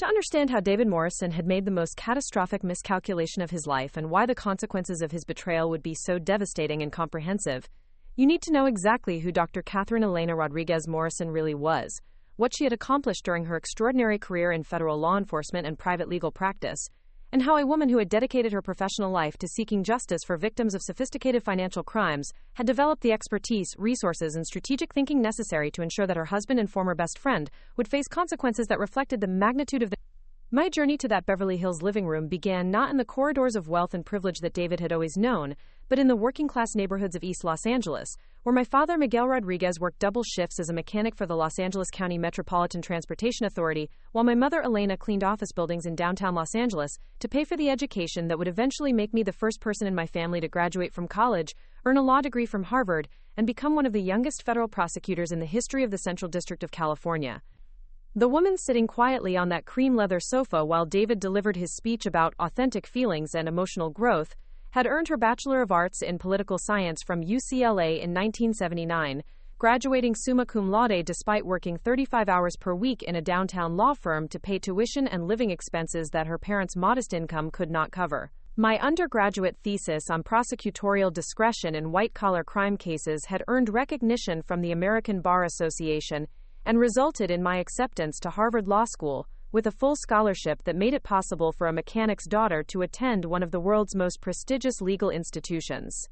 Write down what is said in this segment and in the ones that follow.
To understand how David Morrison had made the most catastrophic miscalculation of his life and why the consequences of his betrayal would be so devastating and comprehensive, you need to know exactly who Dr. Catherine Elena Rodriguez Morrison really was, what she had accomplished during her extraordinary career in federal law enforcement and private legal practice, and how a woman who had dedicated her professional life to seeking justice for victims of sophisticated financial crimes had developed the expertise, resources, and strategic thinking necessary to ensure that her husband and former best friend would face consequences that reflected the magnitude of the... My journey to that Beverly Hills living room began not in the corridors of wealth and privilege that David had always known, but in the working-class neighborhoods of East Los Angeles, where my father, Miguel Rodriguez, worked double shifts as a mechanic for the Los Angeles County Metropolitan Transportation Authority, while my mother, Elena, cleaned office buildings in downtown Los Angeles to pay for the education that would eventually make me the first person in my family to graduate from college, earn a law degree from Harvard, and become one of the youngest federal prosecutors in the history of the Central District of California. The woman sitting quietly on that cream leather sofa while David delivered his speech about authentic feelings and emotional growth had earned her Bachelor of Arts in Political Science from UCLA in 1979, graduating summa cum laude despite working 35 hours per week in a downtown law firm to pay tuition and living expenses that her parents' modest income could not cover. My undergraduate thesis on prosecutorial discretion in white-collar crime cases had earned recognition from the American Bar Association and resulted in my acceptance to Harvard Law School, with a full scholarship that made it possible for a mechanic's daughter to attend one of the world's most prestigious legal institutions.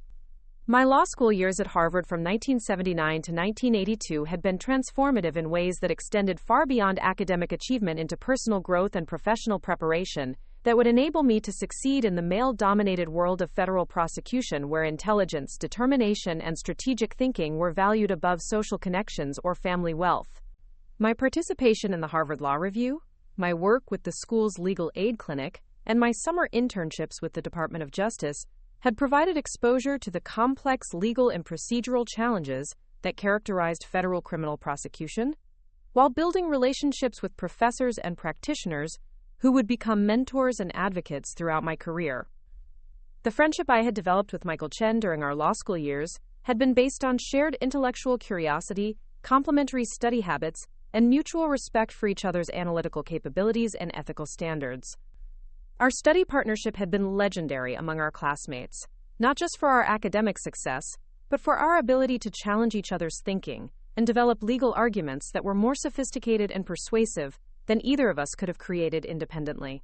My law school years at Harvard from 1979 to 1982 had been transformative in ways that extended far beyond academic achievement into personal growth and professional preparation that would enable me to succeed in the male-dominated world of federal prosecution, where intelligence, determination, and strategic thinking were valued above social connections or family wealth. My participation in the Harvard Law Review, my work with the school's legal aid clinic, and my summer internships with the Department of Justice had provided exposure to the complex legal and procedural challenges that characterized federal criminal prosecution, while building relationships with professors and practitioners who would become mentors and advocates throughout my career. The friendship I had developed with Michael Chen during our law school years had been based on shared intellectual curiosity, complementary study habits, and mutual respect for each other's analytical capabilities and ethical standards. Our study partnership had been legendary among our classmates, not just for our academic success, but for our ability to challenge each other's thinking and develop legal arguments that were more sophisticated and persuasive than either of us could have created independently.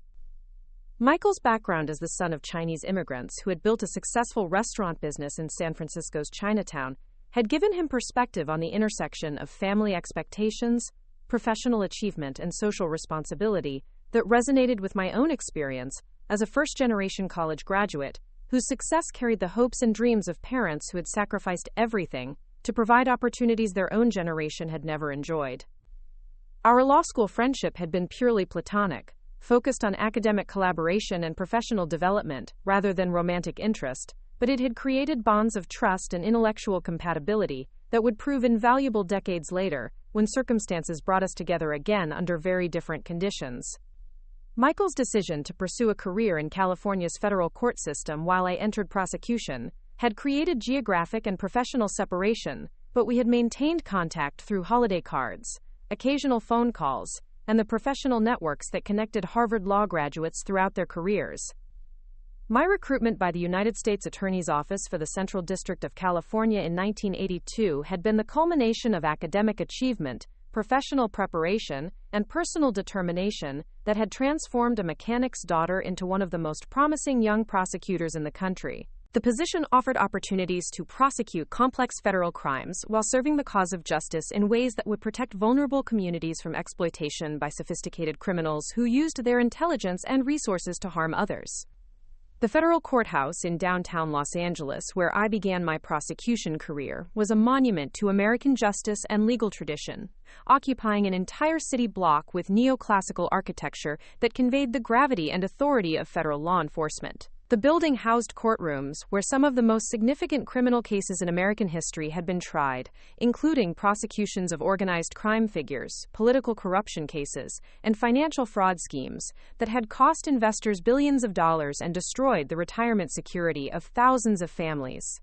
Michael's background as the son of Chinese immigrants who had built a successful restaurant business in San Francisco's Chinatown had given him perspective on the intersection of family expectations, professional achievement, and social responsibility that resonated with my own experience as a first-generation college graduate whose success carried the hopes and dreams of parents who had sacrificed everything to provide opportunities their own generation had never enjoyed. Our law school friendship had been purely platonic, focused on academic collaboration and professional development rather than romantic interest, but it had created bonds of trust and intellectual compatibility that would prove invaluable decades later when circumstances brought us together again under very different conditions. Michael's decision to pursue a career in California's federal court system while I entered prosecution had created geographic and professional separation, but we had maintained contact through holiday cards, occasional phone calls, and the professional networks that connected Harvard law graduates throughout their careers. My recruitment by the United States Attorney's Office for the Central District of California in 1982 had been the culmination of academic achievement, professional preparation, and personal determination that had transformed a mechanic's daughter into one of the most promising young prosecutors in the country. The position offered opportunities to prosecute complex federal crimes while serving the cause of justice in ways that would protect vulnerable communities from exploitation by sophisticated criminals who used their intelligence and resources to harm others. The federal courthouse in downtown Los Angeles, where I began my prosecution career, was a monument to American justice and legal tradition, occupying an entire city block with neoclassical architecture that conveyed the gravity and authority of federal law enforcement. The building housed courtrooms where some of the most significant criminal cases in American history had been tried, including prosecutions of organized crime figures, political corruption cases, and financial fraud schemes that had cost investors billions of dollars and destroyed the retirement security of thousands of families.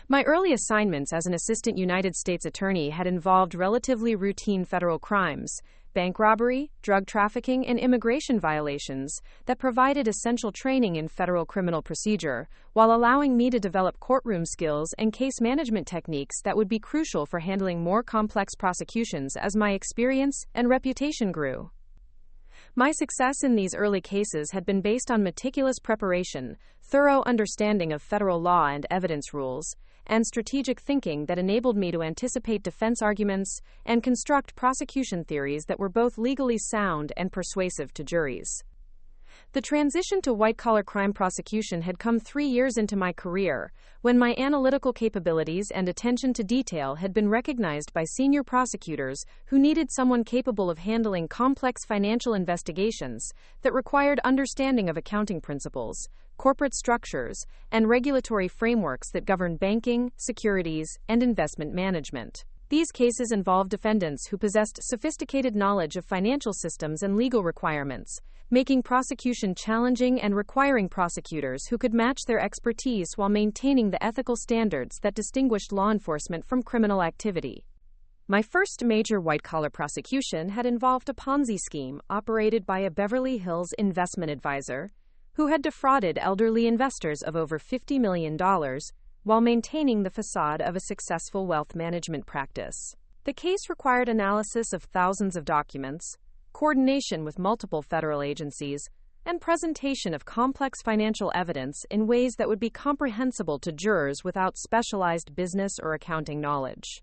My early assignments as an assistant United States attorney had involved relatively routine federal crimes, bank robbery, drug trafficking, and immigration violations that provided essential training in federal criminal procedure, while allowing me to develop courtroom skills and case management techniques that would be crucial for handling more complex prosecutions as my experience and reputation grew. My success in these early cases had been based on meticulous preparation, thorough understanding of federal law and evidence rules, and strategic thinking that enabled me to anticipate defense arguments and construct prosecution theories that were both legally sound and persuasive to juries. The transition to white-collar crime prosecution had come 3 years into my career, when my analytical capabilities and attention to detail had been recognized by senior prosecutors who needed someone capable of handling complex financial investigations that required understanding of accounting principles, corporate structures, and regulatory frameworks that govern banking, securities, and investment management. These cases involved defendants who possessed sophisticated knowledge of financial systems and legal requirements, making prosecution challenging and requiring prosecutors who could match their expertise while maintaining the ethical standards that distinguished law enforcement from criminal activity. My first major white-collar prosecution had involved a Ponzi scheme operated by a Beverly Hills investment advisor who had defrauded elderly investors of over $50 million while maintaining the facade of a successful wealth management practice. The case required analysis of thousands of documents, coordination with multiple federal agencies, and presentation of complex financial evidence in ways that would be comprehensible to jurors without specialized business or accounting knowledge.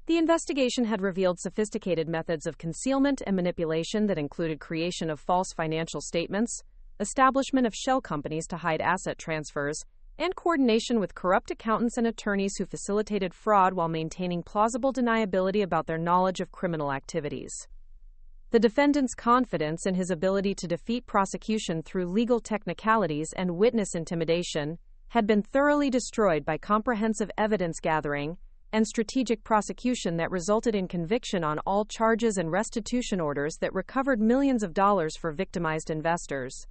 The investigation had revealed sophisticated methods of concealment and manipulation that included creation of false financial statements, establishment of shell companies to hide asset transfers, and coordination with corrupt accountants and attorneys who facilitated fraud while maintaining plausible deniability about their knowledge of criminal activities. The defendant's confidence in his ability to defeat prosecution through legal technicalities and witness intimidation had been thoroughly destroyed by comprehensive evidence gathering and strategic prosecution that resulted in conviction on all charges and restitution orders that recovered millions of dollars for victimized investors.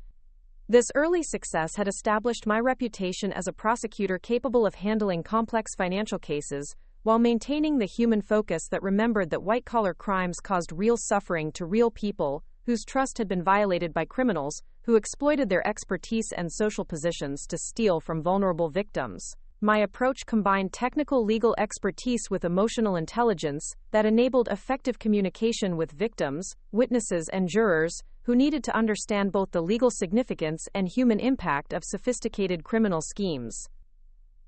This early success had established my reputation as a prosecutor capable of handling complex financial cases while maintaining the human focus that remembered that white-collar crimes caused real suffering to real people whose trust had been violated by criminals who exploited their expertise and social positions to steal from vulnerable victims. My approach combined technical legal expertise with emotional intelligence that enabled effective communication with victims, witnesses, and jurors who needed to understand both the legal significance and human impact of sophisticated criminal schemes.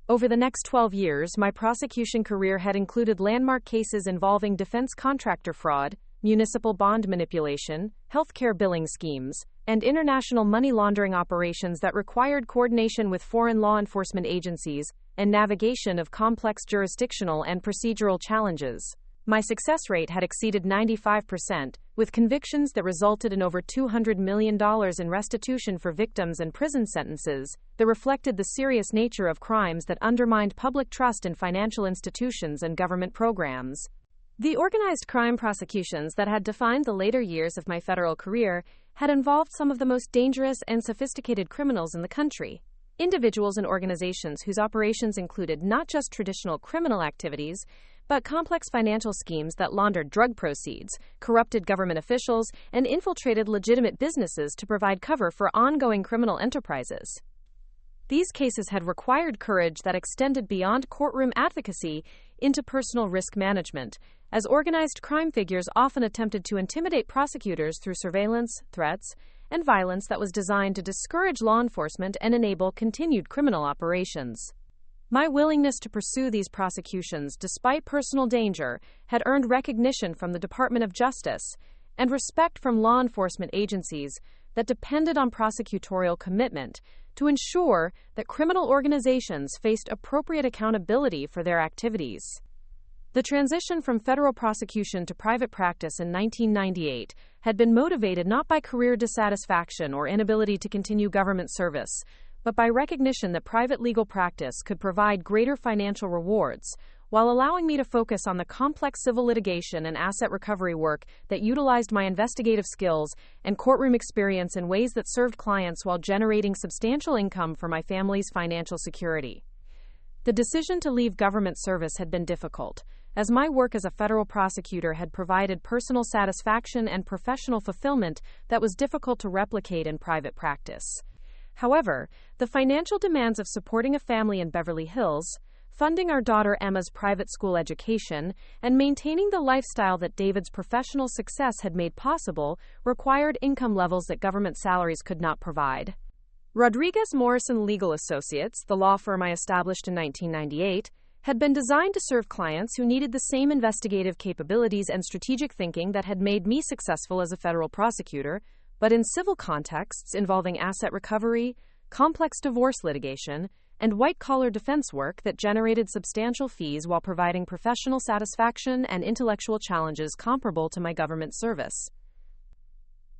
Over the next 12 years, my prosecution career had included landmark cases involving defense contractor fraud, municipal bond manipulation, healthcare billing schemes, and international money laundering operations that required coordination with foreign law enforcement agencies and navigation of complex jurisdictional and procedural challenges. My success rate had exceeded 95%, with convictions that resulted in over $200 million in restitution for victims and prison sentences that reflected the serious nature of crimes that undermined public trust in financial institutions and government programs. The organized crime prosecutions that had defined the later years of my federal career had involved some of the most dangerous and sophisticated criminals in the country. Individuals and organizations whose operations included not just traditional criminal activities, but complex financial schemes that laundered drug proceeds, corrupted government officials, and infiltrated legitimate businesses to provide cover for ongoing criminal enterprises. These cases had required courage that extended beyond courtroom advocacy into personal risk management, as organized crime figures often attempted to intimidate prosecutors through surveillance, threats, and violence that was designed to discourage law enforcement and enable continued criminal operations. My willingness to pursue these prosecutions despite personal danger had earned recognition from the Department of Justice and respect from law enforcement agencies that depended on prosecutorial commitment to ensure that criminal organizations faced appropriate accountability for their activities. The transition from federal prosecution to private practice in 1998 had been motivated not by career dissatisfaction or inability to continue government service, but by recognition that private legal practice could provide greater financial rewards, while allowing me to focus on the complex civil litigation and asset recovery work that utilized my investigative skills and courtroom experience in ways that served clients while generating substantial income for my family's financial security. The decision to leave government service had been difficult, as my work as a federal prosecutor had provided personal satisfaction and professional fulfillment that was difficult to replicate in private practice. However, the financial demands of supporting a family in Beverly Hills, funding our daughter Emma's private school education, and maintaining the lifestyle that David's professional success had made possible required income levels that government salaries could not provide. Rodriguez Morrison Legal Associates, the law firm I established in 1998, had been designed to serve clients who needed the same investigative capabilities and strategic thinking that had made me successful as a federal prosecutor, but in civil contexts involving asset recovery, complex divorce litigation, and white-collar defense work that generated substantial fees while providing professional satisfaction and intellectual challenges comparable to my government service.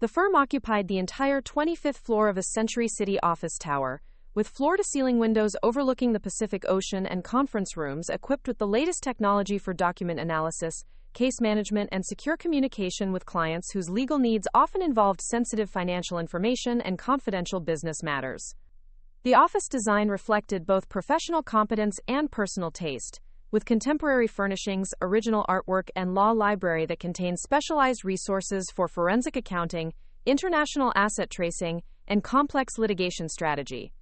The firm occupied the entire 25th floor of a Century City office tower, with floor-to-ceiling windows overlooking the Pacific Ocean and conference rooms equipped with the latest technology for document analysis, case management, and secure communication with clients whose legal needs often involved sensitive financial information and confidential business matters. The office design reflected both professional competence and personal taste, with contemporary furnishings, original artwork, and law library that contains specialized resources for forensic accounting, international asset tracing, and complex litigation strategy.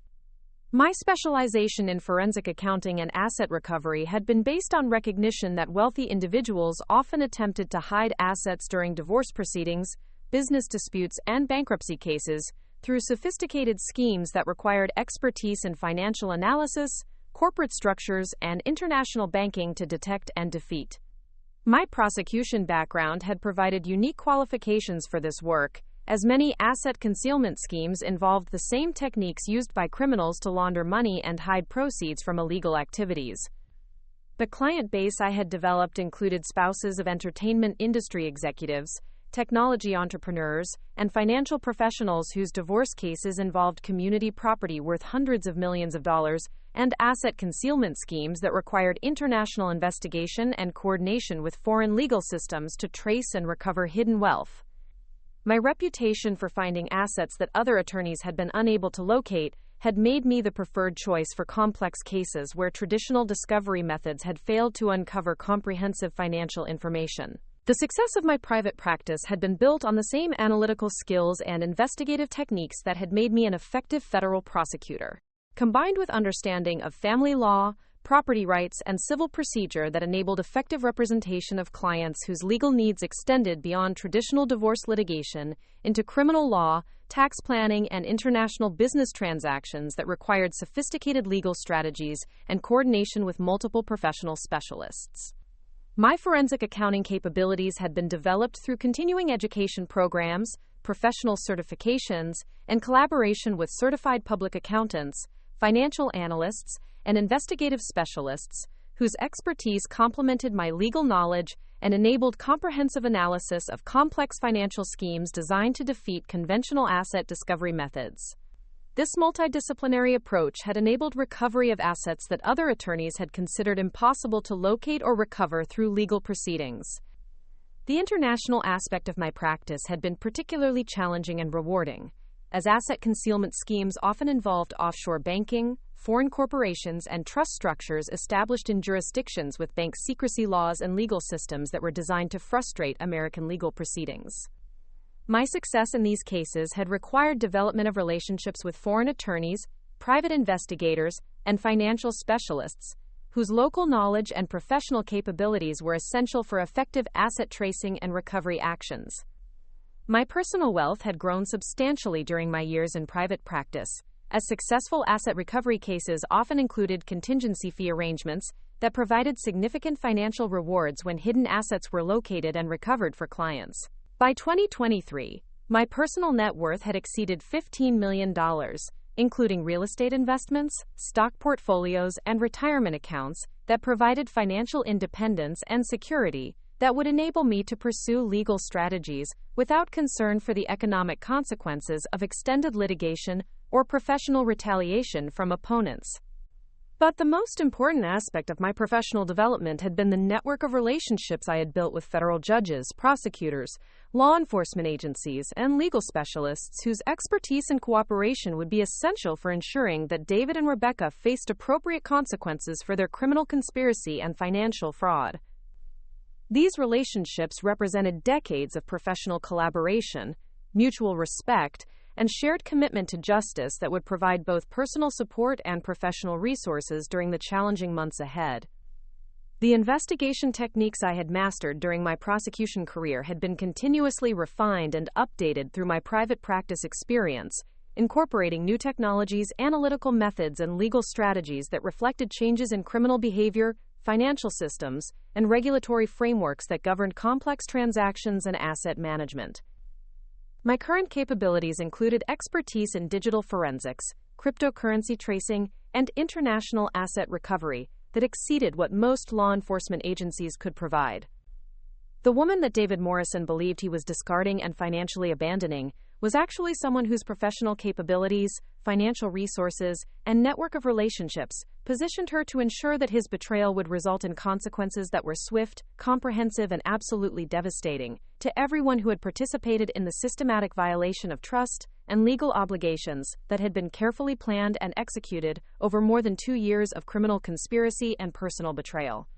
My specialization in forensic accounting and asset recovery had been based on recognition that wealthy individuals often attempted to hide assets during divorce proceedings, business disputes, and bankruptcy cases through sophisticated schemes that required expertise in financial analysis, corporate structures, and international banking to detect and defeat. My prosecution background had provided unique qualifications for this work, as many asset concealment schemes involved the same techniques used by criminals to launder money and hide proceeds from illegal activities. The client base I had developed included spouses of entertainment industry executives, technology entrepreneurs, and financial professionals whose divorce cases involved community property worth hundreds of millions of dollars, and asset concealment schemes that required international investigation and coordination with foreign legal systems to trace and recover hidden wealth. My reputation for finding assets that other attorneys had been unable to locate had made me the preferred choice for complex cases where traditional discovery methods had failed to uncover comprehensive financial information. The success of my private practice had been built on the same analytical skills and investigative techniques that had made me an effective federal prosecutor, combined with understanding of family law, property rights, and civil procedure that enabled effective representation of clients whose legal needs extended beyond traditional divorce litigation into criminal law, tax planning, and international business transactions that required sophisticated legal strategies and coordination with multiple professional specialists. My forensic accounting capabilities had been developed through continuing education programs, professional certifications, and collaboration with certified public accountants, financial analysts, and investigative specialists, whose expertise complemented my legal knowledge and enabled comprehensive analysis of complex financial schemes designed to defeat conventional asset discovery methods. This multidisciplinary approach had enabled recovery of assets that other attorneys had considered impossible to locate or recover through legal proceedings. The international aspect of my practice had been particularly challenging and rewarding, as asset concealment schemes often involved offshore banking, foreign corporations, and trust structures established in jurisdictions with bank secrecy laws and legal systems that were designed to frustrate American legal proceedings. My success in these cases had required development of relationships with foreign attorneys, private investigators, and financial specialists, whose local knowledge and professional capabilities were essential for effective asset tracing and recovery actions. My personal wealth had grown substantially during my years in private practice, as successful asset recovery cases often included contingency fee arrangements that provided significant financial rewards when hidden assets were located and recovered for clients. By 2023, my personal net worth had exceeded $15 million, including real estate investments, stock portfolios, and retirement accounts that provided financial independence and security that would enable me to pursue legal strategies without concern for the economic consequences of extended litigation or professional retaliation from opponents. But the most important aspect of my professional development had been the network of relationships I had built with federal judges, prosecutors, law enforcement agencies, and legal specialists whose expertise and cooperation would be essential for ensuring that David and Rebecca faced appropriate consequences for their criminal conspiracy and financial fraud. These relationships represented decades of professional collaboration, mutual respect, and shared commitment to justice that would provide both personal support and professional resources during the challenging months ahead. The investigation techniques I had mastered during my prosecution career had been continuously refined and updated through my private practice experience, incorporating new technologies, analytical methods, and legal strategies that reflected changes in criminal behavior, financial systems, and regulatory frameworks that governed complex transactions and asset management. My current capabilities included expertise in digital forensics, cryptocurrency tracing, and international asset recovery that exceeded what most law enforcement agencies could provide. The woman that David Morrison believed he was discarding and financially abandoning was actually someone whose professional capabilities, financial resources, and network of relationships positioned her to ensure that his betrayal would result in consequences that were swift, comprehensive, and absolutely devastating to everyone who had participated in the systematic violation of trust and legal obligations that had been carefully planned and executed over more than 2 years of criminal conspiracy and personal betrayal.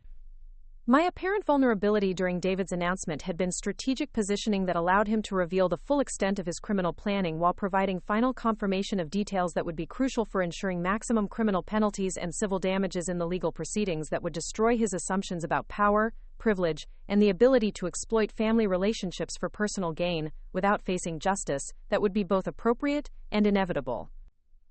My apparent vulnerability during David's announcement had been strategic positioning that allowed him to reveal the full extent of his criminal planning while providing final confirmation of details that would be crucial for ensuring maximum criminal penalties and civil damages in the legal proceedings that would destroy his assumptions about power, privilege, and the ability to exploit family relationships for personal gain without facing justice that would be both appropriate and inevitable.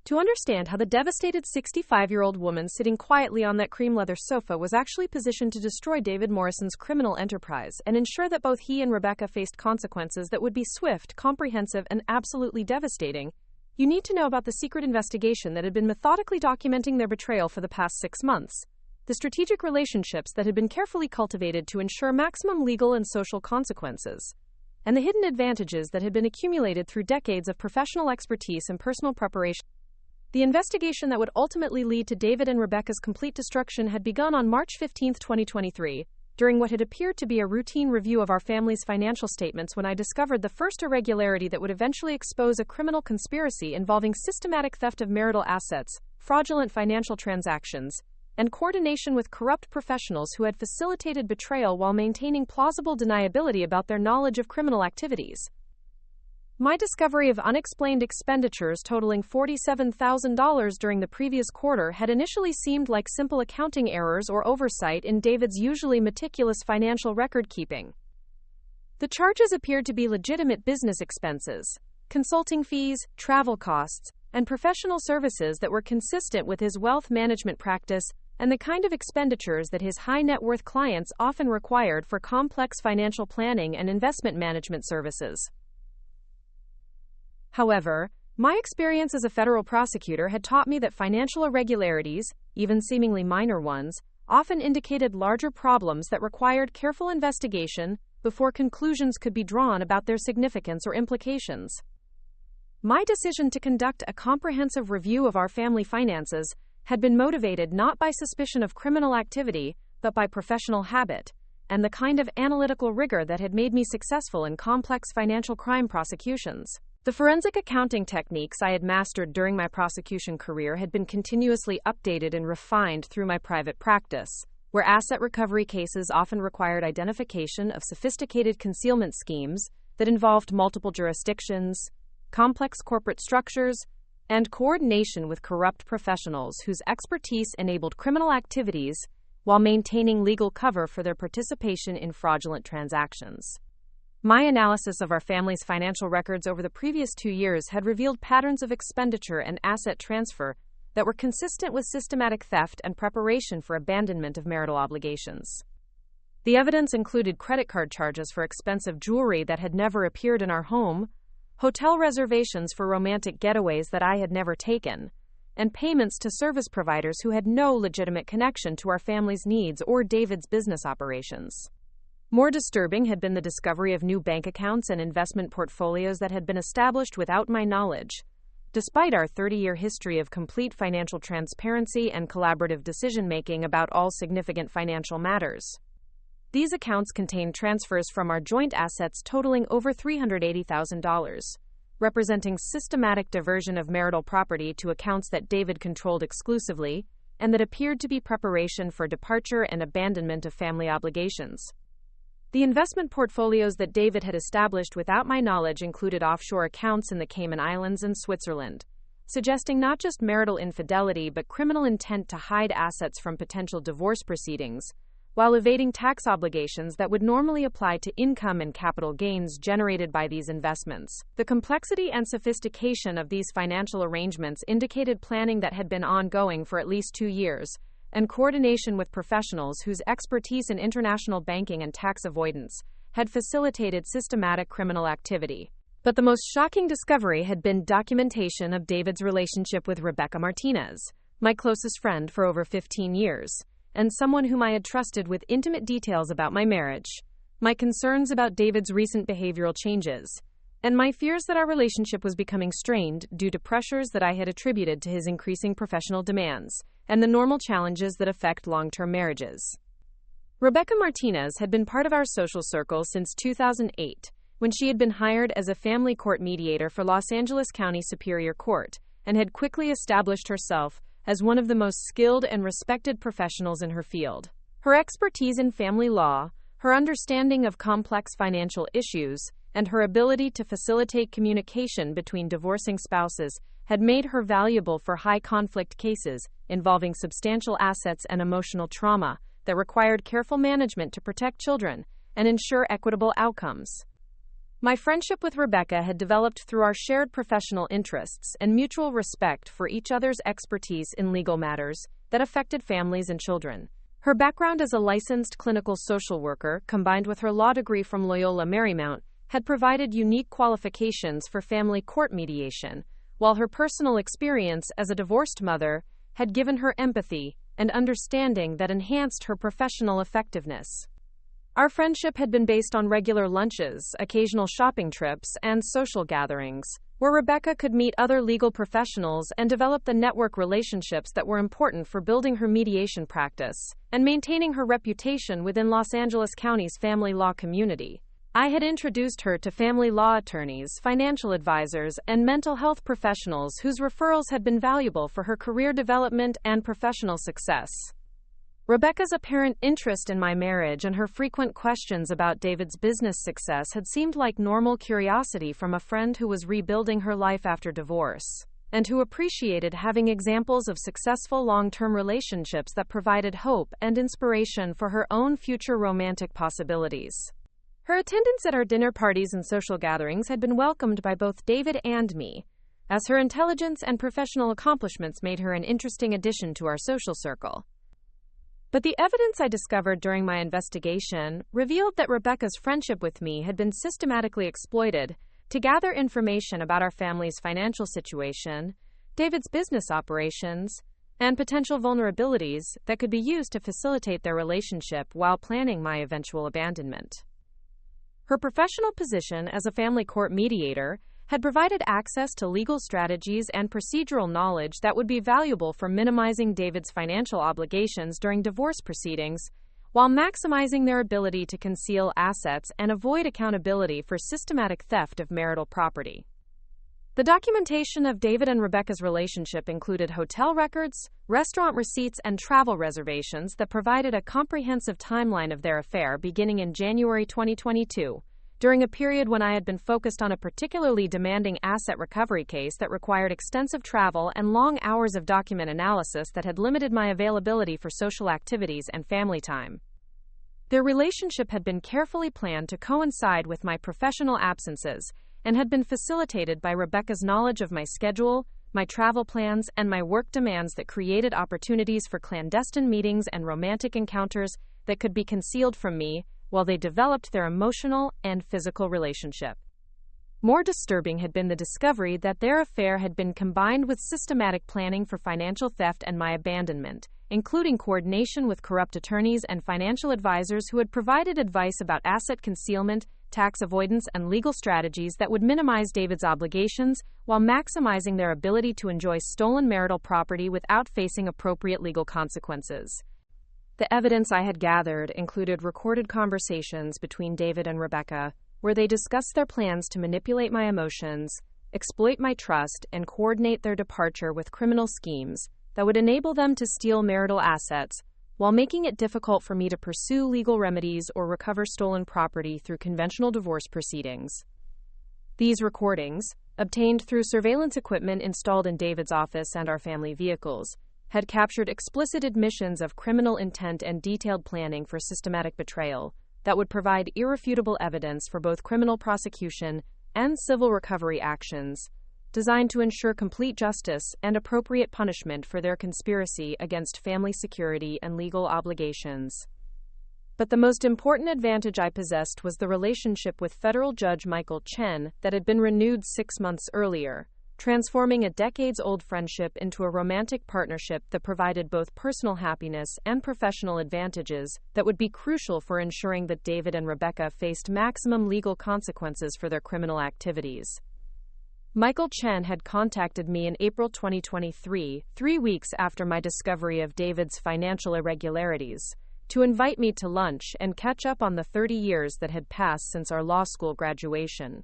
To understand how the devastated 65-year-old woman sitting quietly on that cream leather sofa was actually positioned to destroy David Morrison's criminal enterprise and ensure that both he and Rebecca faced consequences that would be swift, comprehensive, and absolutely devastating, you need to know about the secret investigation that had been methodically documenting their betrayal for the past 6 months, the strategic relationships that had been carefully cultivated to ensure maximum legal and social consequences, and the hidden advantages that had been accumulated through decades of professional expertise and personal preparation. The investigation that would ultimately lead to David and Rebecca's complete destruction had begun on March 15, 2023, during what had appeared to be a routine review of our family's financial statements when I discovered the first irregularity that would eventually expose a criminal conspiracy involving systematic theft of marital assets, fraudulent financial transactions, and coordination with corrupt professionals who had facilitated betrayal while maintaining plausible deniability about their knowledge of criminal activities. My discovery of unexplained expenditures totaling $47,000 during the previous quarter had initially seemed like simple accounting errors or oversight in David's usually meticulous financial record-keeping. The charges appeared to be legitimate business expenses, consulting fees, travel costs, and professional services that were consistent with his wealth management practice and the kind of expenditures that his high-net-worth clients often required for complex financial planning and investment management services. However, my experience as a federal prosecutor had taught me that financial irregularities, even seemingly minor ones, often indicated larger problems that required careful investigation before conclusions could be drawn about their significance or implications. My decision to conduct a comprehensive review of our family finances had been motivated not by suspicion of criminal activity, but by professional habit, and the kind of analytical rigor that had made me successful in complex financial crime prosecutions. The forensic accounting techniques I had mastered during my prosecution career had been continuously updated and refined through my private practice, where asset recovery cases often required identification of sophisticated concealment schemes that involved multiple jurisdictions, complex corporate structures, and coordination with corrupt professionals whose expertise enabled criminal activities while maintaining legal cover for their participation in fraudulent transactions. My analysis of our family's financial records over the previous 2 years had revealed patterns of expenditure and asset transfer that were consistent with systematic theft and preparation for abandonment of marital obligations. The evidence included credit card charges for expensive jewelry that had never appeared in our home, hotel reservations for romantic getaways that I had never taken, and payments to service providers who had no legitimate connection to our family's needs or David's business operations. More disturbing had been the discovery of new bank accounts and investment portfolios that had been established without my knowledge, despite our 30-year history of complete financial transparency and collaborative decision-making about all significant financial matters. These accounts contained transfers from our joint assets totaling over $380,000, representing systematic diversion of marital property to accounts that David controlled exclusively, and that appeared to be preparation for departure and abandonment of family obligations. The investment portfolios that David had established without my knowledge included offshore accounts in the Cayman Islands and Switzerland, suggesting not just marital infidelity but criminal intent to hide assets from potential divorce proceedings, while evading tax obligations that would normally apply to income and capital gains generated by these investments. The complexity and sophistication of these financial arrangements indicated planning that had been ongoing for at least 2 years, and coordination with professionals whose expertise in international banking and tax avoidance had facilitated systematic criminal activity. But the most shocking discovery had been documentation of David's relationship with Rebecca Martinez, my closest friend for over 15 years, and someone whom I had trusted with intimate details about my marriage, my concerns about David's recent behavioral changes, and my fears that our relationship was becoming strained due to pressures that I had attributed to his increasing professional demands and the normal challenges that affect long-term marriages. Rebecca Martinez had been part of our social circle since 2008, when she had been hired as a family court mediator for Los Angeles County Superior Court, and had quickly established herself as one of the most skilled and respected professionals in her field. Her expertise in family law, her understanding of complex financial issues, and her ability to facilitate communication between divorcing spouses had made her valuable for high-conflict cases involving substantial assets and emotional trauma that required careful management to protect children and ensure equitable outcomes. My friendship with Rebecca had developed through our shared professional interests and mutual respect for each other's expertise in legal matters that affected families and children. Her background as a licensed clinical social worker, combined with her law degree from Loyola Marymount, had provided unique qualifications for family court mediation, while her personal experience as a divorced mother had given her empathy and understanding that enhanced her professional effectiveness. Our friendship had been based on regular lunches, occasional shopping trips, and social gatherings, where Rebecca could meet other legal professionals and develop the network relationships that were important for building her mediation practice and maintaining her reputation within Los Angeles County's family law community. I had introduced her to family law attorneys, financial advisors, and mental health professionals whose referrals had been valuable for her career development and professional success. Rebecca's apparent interest in my marriage and her frequent questions about David's business success had seemed like normal curiosity from a friend who was rebuilding her life after divorce, and who appreciated having examples of successful long-term relationships that provided hope and inspiration for her own future romantic possibilities. Her attendance at our dinner parties and social gatherings had been welcomed by both David and me, as her intelligence and professional accomplishments made her an interesting addition to our social circle. But the evidence I discovered during my investigation revealed that Rebecca's friendship with me had been systematically exploited to gather information about our family's financial situation, David's business operations, and potential vulnerabilities that could be used to facilitate their relationship while planning my eventual abandonment. Her professional position as a family court mediator had provided access to legal strategies and procedural knowledge that would be valuable for minimizing David's financial obligations during divorce proceedings, while maximizing their ability to conceal assets and avoid accountability for systematic theft of marital property. The documentation of David and Rebecca's relationship included hotel records, restaurant receipts, and travel reservations that provided a comprehensive timeline of their affair beginning in January 2022. During a period when I had been focused on a particularly demanding asset recovery case that required extensive travel and long hours of document analysis that had limited my availability for social activities and family time. Their relationship had been carefully planned to coincide with my professional absences and had been facilitated by Rebecca's knowledge of my schedule, my travel plans, and my work demands that created opportunities for clandestine meetings and romantic encounters that could be concealed from me while they developed their emotional and physical relationship. More disturbing had been the discovery that their affair had been combined with systematic planning for financial theft and my abandonment, including coordination with corrupt attorneys and financial advisors who had provided advice about asset concealment, tax avoidance, and legal strategies that would minimize David's obligations while maximizing their ability to enjoy stolen marital property without facing appropriate legal consequences. The evidence I had gathered included recorded conversations between David and Rebecca, where they discussed their plans to manipulate my emotions, exploit my trust, and coordinate their departure with criminal schemes that would enable them to steal marital assets while making it difficult for me to pursue legal remedies or recover stolen property through conventional divorce proceedings. These recordings, obtained through surveillance equipment installed in David's office and our family vehicles, had captured explicit admissions of criminal intent and detailed planning for systematic betrayal that would provide irrefutable evidence for both criminal prosecution and civil recovery actions, designed to ensure complete justice and appropriate punishment for their conspiracy against family security and legal obligations. But the most important advantage I possessed was the relationship with federal judge Michael Chen that had been renewed 6 months earlier, transforming a decades-old friendship into a romantic partnership that provided both personal happiness and professional advantages that would be crucial for ensuring that David and Rebecca faced maximum legal consequences for their criminal activities. Michael Chen had contacted me in April 2023, 3 weeks after my discovery of David's financial irregularities, to invite me to lunch and catch up on the 30 years that had passed since our law school graduation.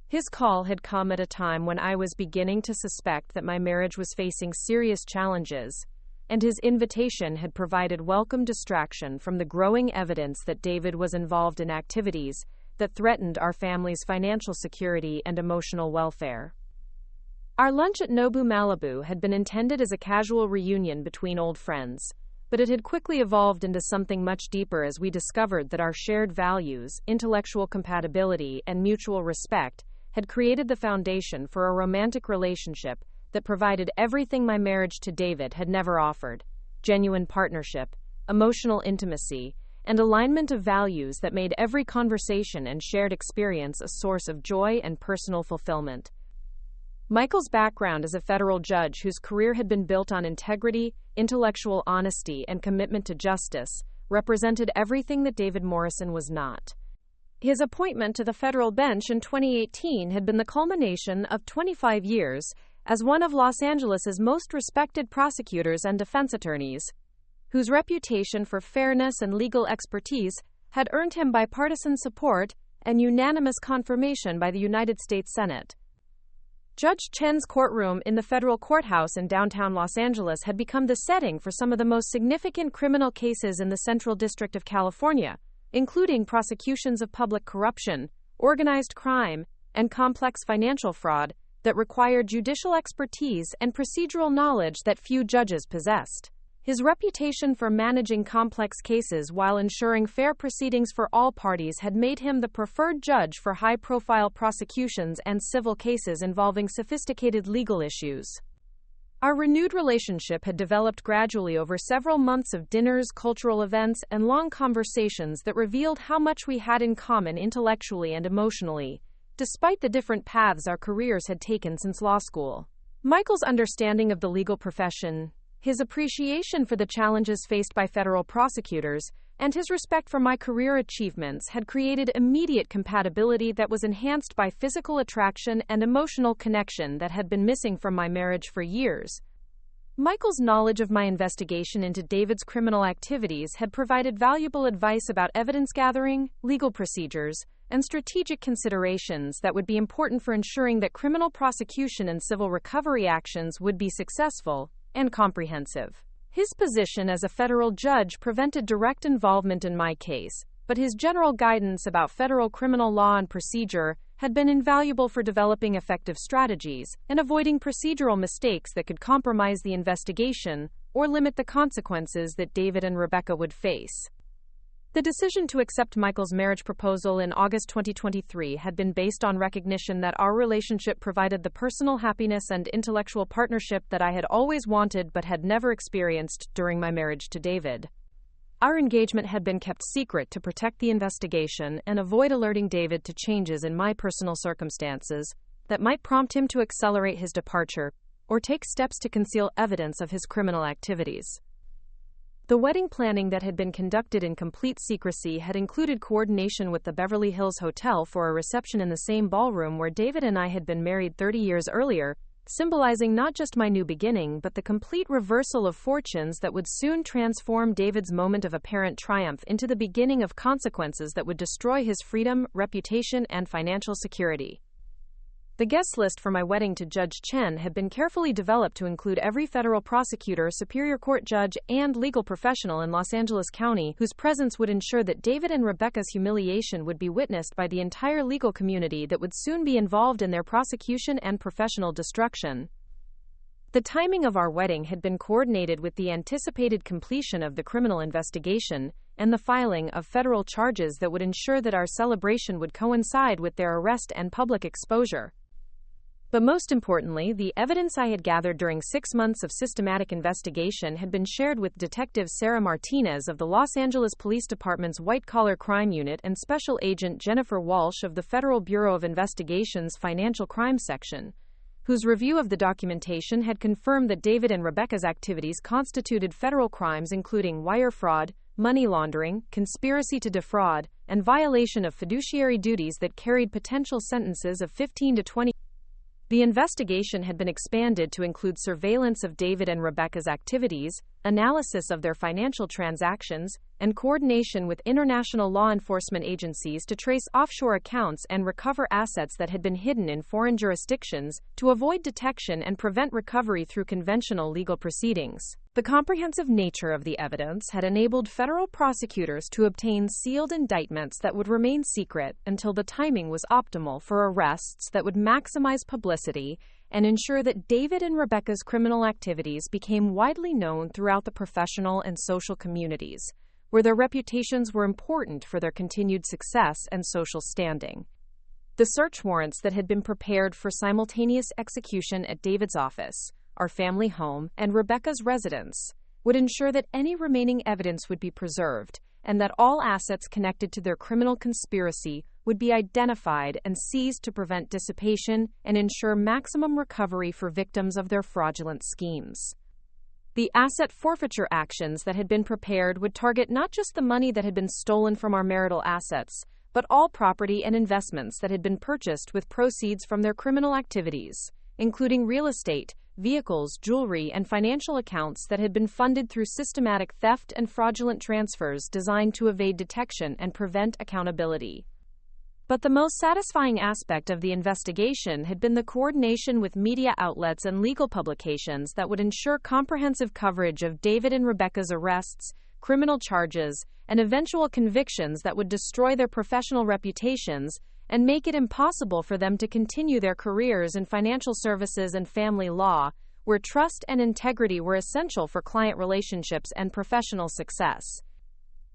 His call had come at a time when I was beginning to suspect that my marriage was facing serious challenges, and his invitation had provided welcome distraction from the growing evidence that David was involved in activities that threatened our family's financial security and emotional welfare. Our lunch at Nobu Malibu had been intended as a casual reunion between old friends, but it had quickly evolved into something much deeper as we discovered that our shared values, intellectual compatibility, and mutual respect had created the foundation for a romantic relationship that provided everything my marriage to David had never offered: genuine partnership, emotional intimacy, and alignment of values that made every conversation and shared experience a source of joy and personal fulfillment. Michael's background as a federal judge whose career had been built on integrity, intellectual honesty, and commitment to justice represented everything that David Morrison was not. His appointment to the federal bench in 2018 had been the culmination of 25 years as one of Los Angeles's most respected prosecutors and defense attorneys, whose reputation for fairness and legal expertise had earned him bipartisan support and unanimous confirmation by the United States Senate. Judge Chen's courtroom in the federal courthouse in downtown Los Angeles had become the setting for some of the most significant criminal cases in the Central District of California, including prosecutions of public corruption, organized crime, and complex financial fraud that required judicial expertise and procedural knowledge that few judges possessed. His reputation for managing complex cases while ensuring fair proceedings for all parties had made him the preferred judge for high-profile prosecutions and civil cases involving sophisticated legal issues. Our renewed relationship had developed gradually over several months of dinners, cultural events, and long conversations that revealed how much we had in common intellectually and emotionally, despite the different paths our careers had taken since law school. Michael's understanding of the legal profession, his appreciation for the challenges faced by federal prosecutors, and his respect for my career achievements had created immediate compatibility that was enhanced by physical attraction and emotional connection that had been missing from my marriage for years. Michael's knowledge of my investigation into David's criminal activities had provided valuable advice about evidence gathering, legal procedures, and strategic considerations that would be important for ensuring that criminal prosecution and civil recovery actions would be successful and comprehensive. His position as a federal judge prevented direct involvement in my case, but his general guidance about federal criminal law and procedure had been invaluable for developing effective strategies and avoiding procedural mistakes that could compromise the investigation or limit the consequences that David and Rebecca would face. The decision to accept Michael's marriage proposal in August 2023 had been based on recognition that our relationship provided the personal happiness and intellectual partnership that I had always wanted but had never experienced during my marriage to David. Our engagement had been kept secret to protect the investigation and avoid alerting David to changes in my personal circumstances that might prompt him to accelerate his departure or take steps to conceal evidence of his criminal activities. The wedding planning that had been conducted in complete secrecy had included coordination with the Beverly Hills Hotel for a reception in the same ballroom where David and I had been married 30 years earlier, symbolizing not just my new beginning but the complete reversal of fortunes that would soon transform David's moment of apparent triumph into the beginning of consequences that would destroy his freedom, reputation, and financial security. The guest list for my wedding to Judge Chen had been carefully developed to include every federal prosecutor, superior court judge, and legal professional in Los Angeles County whose presence would ensure that David and Rebecca's humiliation would be witnessed by the entire legal community that would soon be involved in their prosecution and professional destruction. The timing of our wedding had been coordinated with the anticipated completion of the criminal investigation and the filing of federal charges that would ensure that our celebration would coincide with their arrest and public exposure. But most importantly, the evidence I had gathered during 6 months of systematic investigation had been shared with Detective Sarah Martinez of the Los Angeles Police Department's White Collar Crime Unit and Special Agent Jennifer Walsh of the Federal Bureau of Investigation's Financial Crime Section, whose review of the documentation had confirmed that David and Rebecca's activities constituted federal crimes including wire fraud, money laundering, conspiracy to defraud, and violation of fiduciary duties that carried potential sentences of 15 to 20. The investigation had been expanded to include surveillance of David and Rebecca's activities, analysis of their financial transactions, and coordination with international law enforcement agencies to trace offshore accounts and recover assets that had been hidden in foreign jurisdictions to avoid detection and prevent recovery through conventional legal proceedings. The comprehensive nature of the evidence had enabled federal prosecutors to obtain sealed indictments that would remain secret until the timing was optimal for arrests that would maximize publicity and ensure that David and Rebecca's criminal activities became widely known throughout the professional and social communities, where their reputations were important for their continued success and social standing. The search warrants that had been prepared for simultaneous execution at David's office, our family home, and Rebecca's residence would ensure that any remaining evidence would be preserved and that all assets connected to their criminal conspiracy would be identified and seized to prevent dissipation and ensure maximum recovery for victims of their fraudulent schemes. The asset forfeiture actions that had been prepared would target not just the money that had been stolen from our marital assets, but all property and investments that had been purchased with proceeds from their criminal activities, including real estate, vehicles, jewelry, and financial accounts that had been funded through systematic theft and fraudulent transfers designed to evade detection and prevent accountability. But the most satisfying aspect of the investigation had been the coordination with media outlets and legal publications that would ensure comprehensive coverage of David and Rebecca's arrests, criminal charges, and eventual convictions that would destroy their professional reputations and make it impossible for them to continue their careers in financial services and family law, where trust and integrity were essential for client relationships and professional success.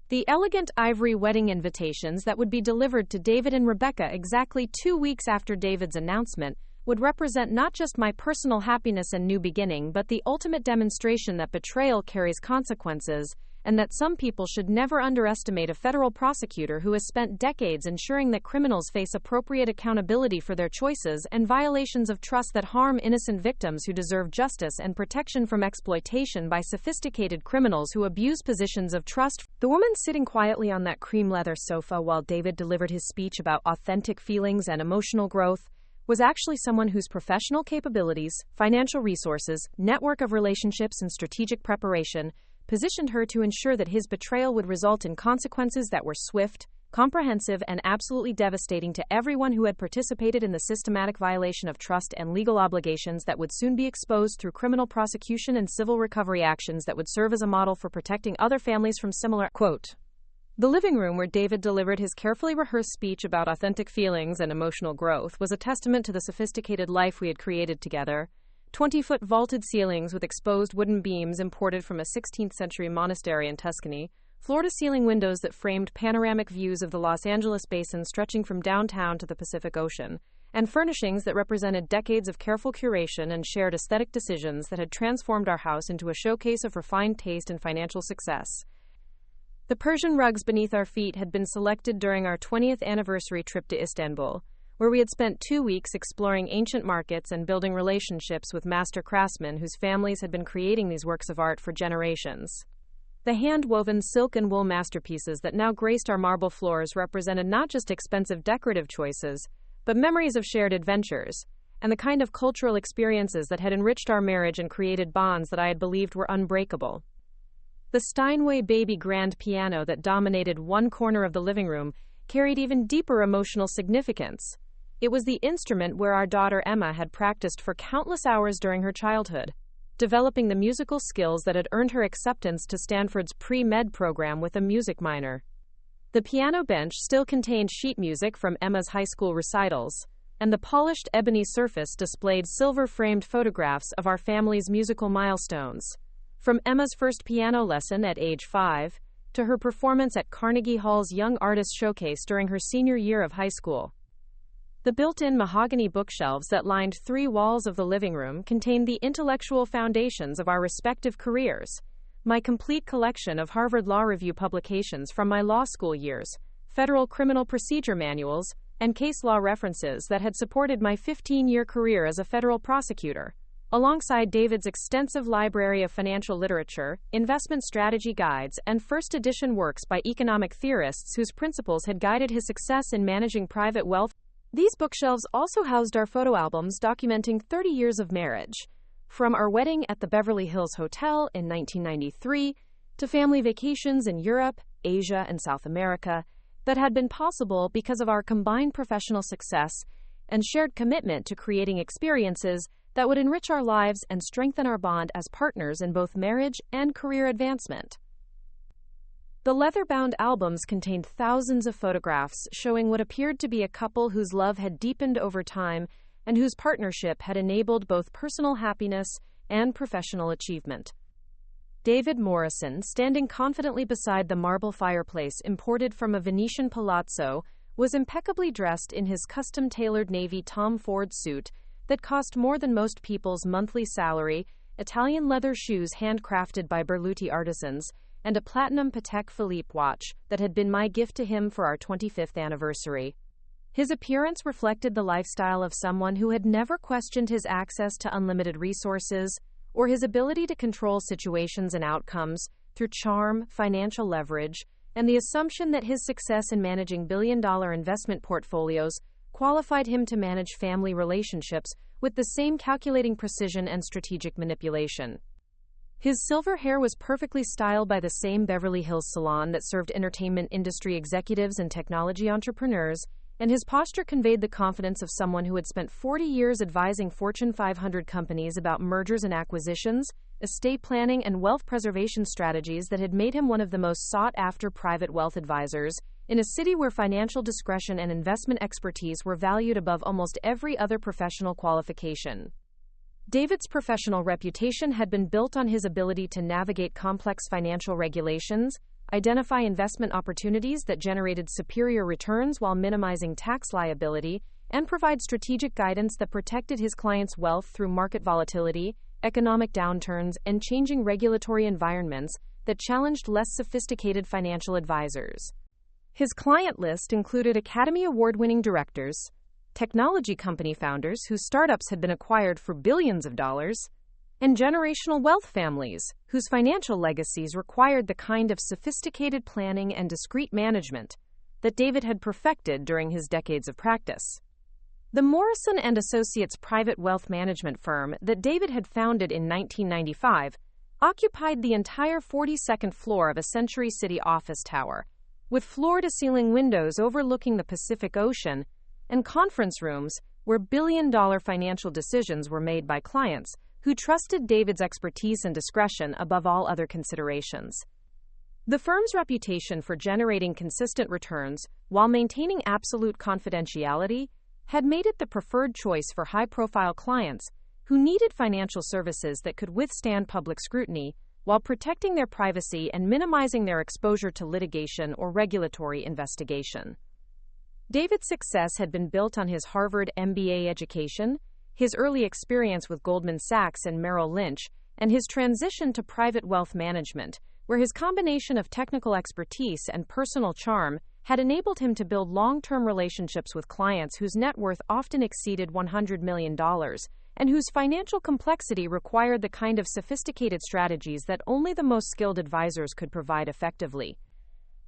The elegant ivory wedding invitations that would be delivered to David and Rebecca exactly 2 weeks after David's announcement would represent not just my personal happiness and new beginning, but the ultimate demonstration that betrayal carries consequences, and that some people should never underestimate a federal prosecutor who has spent decades ensuring that criminals face appropriate accountability for their choices and violations of trust that harm innocent victims who deserve justice and protection from exploitation by sophisticated criminals who abuse positions of trust. The woman sitting quietly on that cream leather sofa while David delivered his speech about authentic feelings and emotional growth was actually someone whose professional capabilities, financial resources, network of relationships, and strategic preparation positioned her to ensure that his betrayal would result in consequences that were swift, comprehensive, and absolutely devastating to everyone who had participated in the systematic violation of trust and legal obligations that would soon be exposed through criminal prosecution and civil recovery actions that would serve as a model for protecting other families from similar. Quote, "The living room where David delivered his carefully rehearsed speech about authentic feelings and emotional growth was a testament to the sophisticated life we had created together. 20-foot vaulted ceilings with exposed wooden beams imported from a 16th-century monastery in Tuscany, floor-to-ceiling windows that framed panoramic views of the Los Angeles basin stretching from downtown to the Pacific Ocean, and furnishings that represented decades of careful curation and shared aesthetic decisions that had transformed our house into a showcase of refined taste and financial success. The Persian rugs beneath our feet had been selected during our 20th anniversary trip to Istanbul, where we had spent 2 weeks exploring ancient markets and building relationships with master craftsmen whose families had been creating these works of art for generations. The hand-woven silk and wool masterpieces that now graced our marble floors represented not just expensive decorative choices, but memories of shared adventures, and the kind of cultural experiences that had enriched our marriage and created bonds that I had believed were unbreakable. The Steinway baby grand piano that dominated one corner of the living room carried even deeper emotional significance. It was the instrument where our daughter Emma had practiced for countless hours during her childhood, developing the musical skills that had earned her acceptance to Stanford's pre-med program with a music minor. The piano bench still contained sheet music from Emma's high school recitals, and the polished ebony surface displayed silver-framed photographs of our family's musical milestones. From Emma's first piano lesson at age 5, to her performance at Carnegie Hall's Young Artist Showcase during her senior year of high school. The built-in mahogany bookshelves that lined 3 walls of the living room contained the intellectual foundations of our respective careers. My complete collection of Harvard Law Review publications from my law school years, federal criminal procedure manuals, and case law references that had supported my 15-year career as a federal prosecutor, alongside David's extensive library of financial literature, investment strategy guides, and first edition works by economic theorists whose principles had guided his success in managing private wealth. These bookshelves also housed our photo albums documenting 30 years of marriage, from our wedding at the Beverly Hills Hotel in 1993 to family vacations in Europe, Asia, and South America that had been possible because of our combined professional success and shared commitment to creating experiences that would enrich our lives and strengthen our bond as partners in both marriage and career advancement. The leather-bound albums contained thousands of photographs showing what appeared to be a couple whose love had deepened over time and whose partnership had enabled both personal happiness and professional achievement. David Morrison, standing confidently beside the marble fireplace imported from a Venetian palazzo, was impeccably dressed in his custom-tailored navy Tom Ford suit that cost more than most people's monthly salary, Italian leather shoes handcrafted by Berluti artisans, and a platinum Patek Philippe watch that had been my gift to him for our 25th anniversary. His appearance reflected the lifestyle of someone who had never questioned his access to unlimited resources or his ability to control situations and outcomes through charm, financial leverage, and the assumption that his success in managing billion-dollar investment portfolios qualified him to manage family relationships with the same calculating precision and strategic manipulation. His silver hair was perfectly styled by the same Beverly Hills salon that served entertainment industry executives and technology entrepreneurs, and his posture conveyed the confidence of someone who had spent 40 years advising Fortune 500 companies about mergers and acquisitions, estate planning, and wealth preservation strategies that had made him one of the most sought-after private wealth advisors in a city where financial discretion and investment expertise were valued above almost every other professional qualification. David's professional reputation had been built on his ability to navigate complex financial regulations, identify investment opportunities that generated superior returns while minimizing tax liability, and provide strategic guidance that protected his clients' wealth through market volatility, economic downturns, and changing regulatory environments that challenged less sophisticated financial advisors. His client list included Academy Award-winning directors, technology company founders whose startups had been acquired for billions of dollars, and generational wealth families whose financial legacies required the kind of sophisticated planning and discreet management that David had perfected during his decades of practice. The Morrison & Associates private wealth management firm that David had founded in 1995 occupied the entire 42nd floor of a Century City office tower, with floor-to-ceiling windows overlooking the Pacific Ocean and conference rooms where billion-dollar financial decisions were made by clients who trusted David's expertise and discretion above all other considerations. The firm's reputation for generating consistent returns while maintaining absolute confidentiality had made it the preferred choice for high-profile clients who needed financial services that could withstand public scrutiny while protecting their privacy and minimizing their exposure to litigation or regulatory investigation. David's success had been built on his Harvard MBA education, his early experience with Goldman Sachs and Merrill Lynch, and his transition to private wealth management, where his combination of technical expertise and personal charm had enabled him to build long-term relationships with clients whose net worth often exceeded $100 million, and whose financial complexity required the kind of sophisticated strategies that only the most skilled advisors could provide effectively.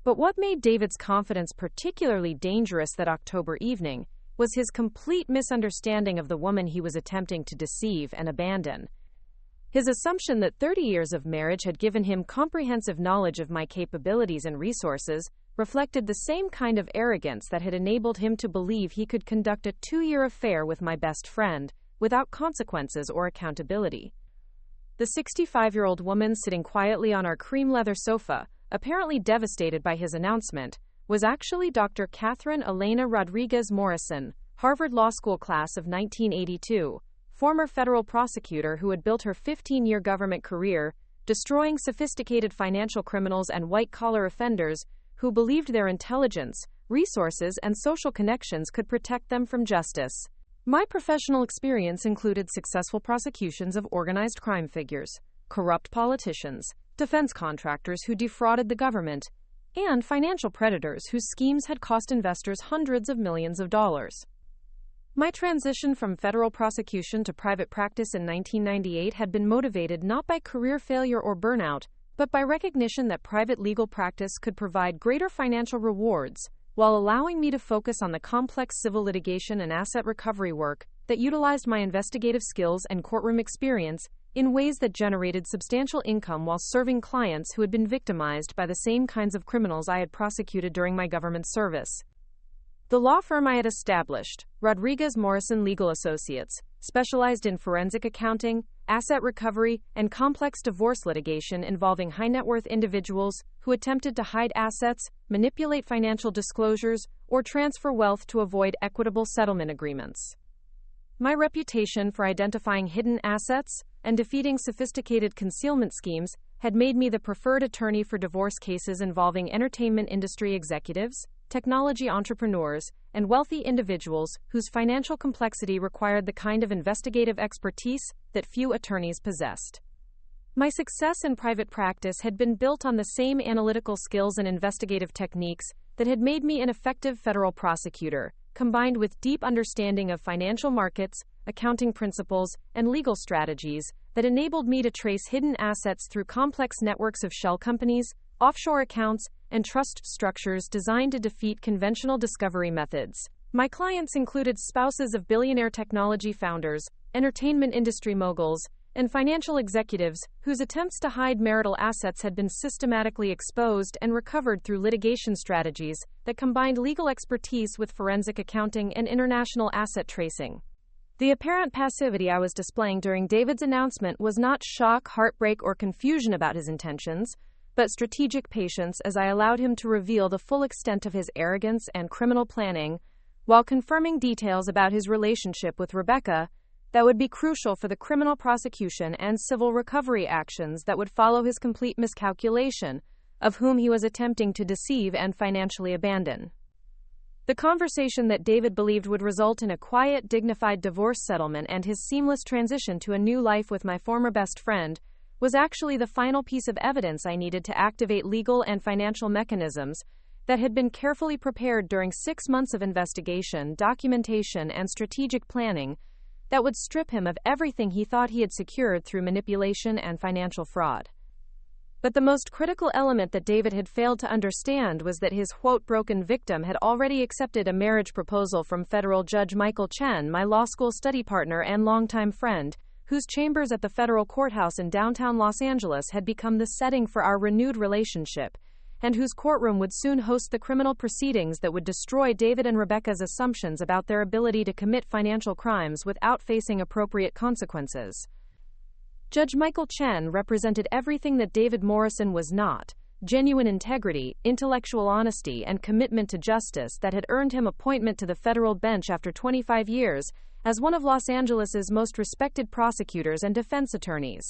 But what made David's confidence particularly dangerous that October evening was his complete misunderstanding of the woman he was attempting to deceive and abandon. His assumption that 30 years of marriage had given him comprehensive knowledge of my capabilities and resources reflected the same kind of arrogance that had enabled him to believe he could conduct a 2-year affair with my best friend without consequences or accountability. The 65-year-old woman sitting quietly on our cream leather sofa, apparently devastated by his announcement, was actually Dr. Catherine Elena Rodriguez Morrison, Harvard Law School class of 1982, former federal prosecutor who had built her 15-year government career, destroying sophisticated financial criminals and white-collar offenders who believed their intelligence, resources, and social connections could protect them from justice. My professional experience included successful prosecutions of organized crime figures, corrupt politicians, defense contractors who defrauded the government, and financial predators whose schemes had cost investors hundreds of millions of dollars. My transition from federal prosecution to private practice in 1998 had been motivated not by career failure or burnout, but by recognition that private legal practice could provide greater financial rewards, while allowing me to focus on the complex civil litigation and asset recovery work that utilized my investigative skills and courtroom experience in ways that generated substantial income while serving clients who had been victimized by the same kinds of criminals I had prosecuted during my government service. The law firm I had established, Rodriguez Morrison Legal Associates, specialized in forensic accounting, asset recovery, and complex divorce litigation involving high-net-worth individuals who attempted to hide assets, manipulate financial disclosures, or transfer wealth to avoid equitable settlement agreements. My reputation for identifying hidden assets and defeating sophisticated concealment schemes had made me the preferred attorney for divorce cases involving entertainment industry executives, technology entrepreneurs, and wealthy individuals whose financial complexity required the kind of investigative expertise that few attorneys possessed. My success in private practice had been built on the same analytical skills and investigative techniques that had made me an effective federal prosecutor, combined with deep understanding of financial markets, accounting principles, and legal strategies that enabled me to trace hidden assets through complex networks of shell companies, offshore accounts, and trust structures designed to defeat conventional discovery methods. My clients included spouses of billionaire technology founders, entertainment industry moguls, and financial executives whose attempts to hide marital assets had been systematically exposed and recovered through litigation strategies that combined legal expertise with forensic accounting and international asset tracing. The apparent passivity I was displaying during David's announcement was not shock, heartbreak, or confusion about his intentions, but strategic patience as I allowed him to reveal the full extent of his arrogance and criminal planning, while confirming details about his relationship with Rebecca that would be crucial for the criminal prosecution and civil recovery actions that would follow his complete miscalculation of whom he was attempting to deceive and financially abandon. The conversation that David believed would result in a quiet, dignified divorce settlement and his seamless transition to a new life with my former best friend was actually the final piece of evidence I needed to activate legal and financial mechanisms that had been carefully prepared during 6 months of investigation, documentation, and strategic planning that would strip him of everything he thought he had secured through manipulation and financial fraud. But the most critical element that David had failed to understand was that his broken victim had already accepted a marriage proposal from federal Judge Michael Chen, my law school study partner and longtime friend, whose chambers at the federal courthouse in downtown Los Angeles had become the setting for our renewed relationship, and whose courtroom would soon host the criminal proceedings that would destroy David and Rebecca's assumptions about their ability to commit financial crimes without facing appropriate consequences. Judge Michael Chen represented everything that David Morrison was not: genuine integrity, intellectual honesty, and commitment to justice that had earned him appointment to the federal bench after 25 years as one of Los Angeles's most respected prosecutors and defense attorneys.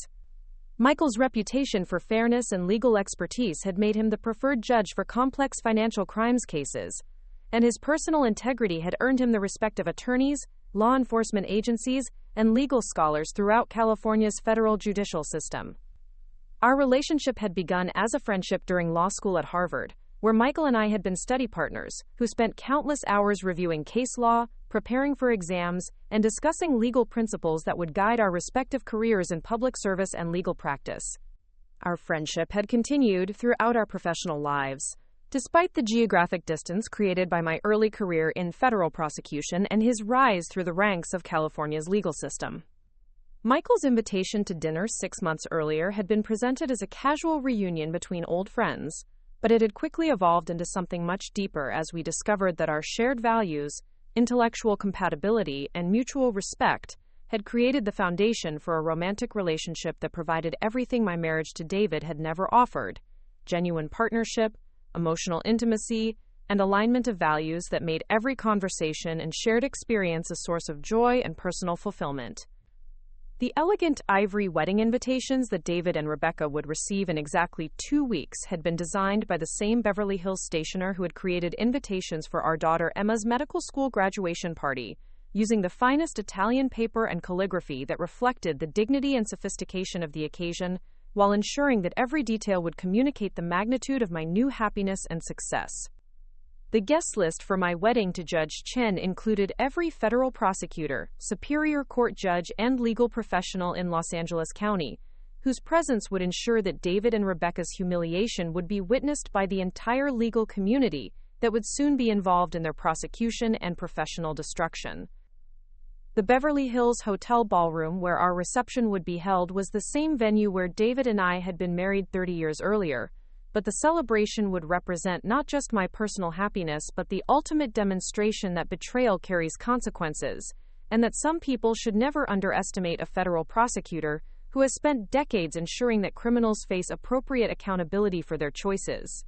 Michael's reputation for fairness and legal expertise had made him the preferred judge for complex financial crimes cases, and his personal integrity had earned him the respect of attorneys, law enforcement agencies, and legal scholars throughout California's federal judicial system. Our relationship had begun as a friendship during law school at Harvard, where Michael and I had been study partners who spent countless hours reviewing case law, preparing for exams, and discussing legal principles that would guide our respective careers in public service and legal practice. Our friendship had continued throughout our professional lives, despite the geographic distance created by my early career in federal prosecution and his rise through the ranks of California's legal system. Michael's invitation to dinner 6 months earlier had been presented as a casual reunion between old friends, but it had quickly evolved into something much deeper as we discovered that our shared values, intellectual compatibility, and mutual respect had created the foundation for a romantic relationship that provided everything my marriage to David had never offered: genuine partnership, emotional intimacy, and alignment of values that made every conversation and shared experience a source of joy and personal fulfillment. The elegant ivory wedding invitations that David and Rebecca would receive in exactly 2 weeks had been designed by the same Beverly Hills stationer who had created invitations for our daughter Emma's medical school graduation party, using the finest Italian paper and calligraphy that reflected the dignity and sophistication of the occasion, while ensuring that every detail would communicate the magnitude of my new happiness and success. The guest list for my wedding to Judge Chen included every federal prosecutor, superior court judge, and legal professional in Los Angeles County, whose presence would ensure that David and Rebecca's humiliation would be witnessed by the entire legal community that would soon be involved in their prosecution and professional destruction. The Beverly Hills Hotel ballroom where our reception would be held was the same venue where David and I had been married 30 years earlier, but the celebration would represent not just my personal happiness but the ultimate demonstration that betrayal carries consequences, and that some people should never underestimate a federal prosecutor who has spent decades ensuring that criminals face appropriate accountability for their choices.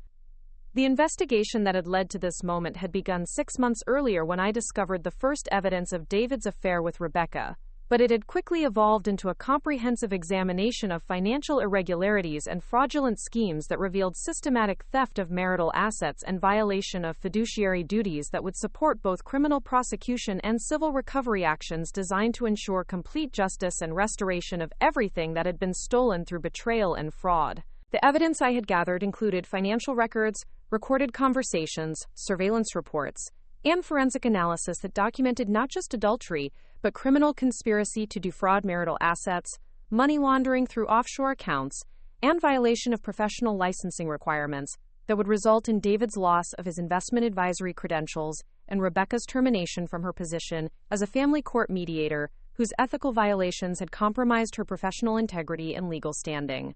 The investigation that had led to this moment had begun 6 months earlier when I discovered the first evidence of David's affair with Rebecca, but it had quickly evolved into a comprehensive examination of financial irregularities and fraudulent schemes that revealed systematic theft of marital assets and violation of fiduciary duties that would support both criminal prosecution and civil recovery actions designed to ensure complete justice and restoration of everything that had been stolen through betrayal and fraud. The evidence I had gathered included financial records, recorded conversations, surveillance reports, and forensic analysis that documented not just adultery, but criminal conspiracy to defraud marital assets, money laundering through offshore accounts, and violation of professional licensing requirements that would result in David's loss of his investment advisory credentials and Rebecca's termination from her position as a family court mediator whose ethical violations had compromised her professional integrity and legal standing.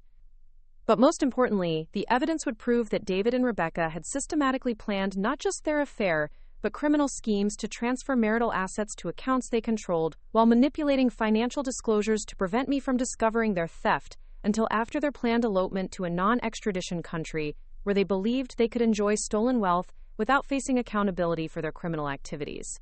But most importantly, the evidence would prove that David and Rebecca had systematically planned not just their affair, but criminal schemes to transfer marital assets to accounts they controlled, while manipulating financial disclosures to prevent me from discovering their theft until after their planned elopement to a non-extradition country where they believed they could enjoy stolen wealth without facing accountability for their criminal activities.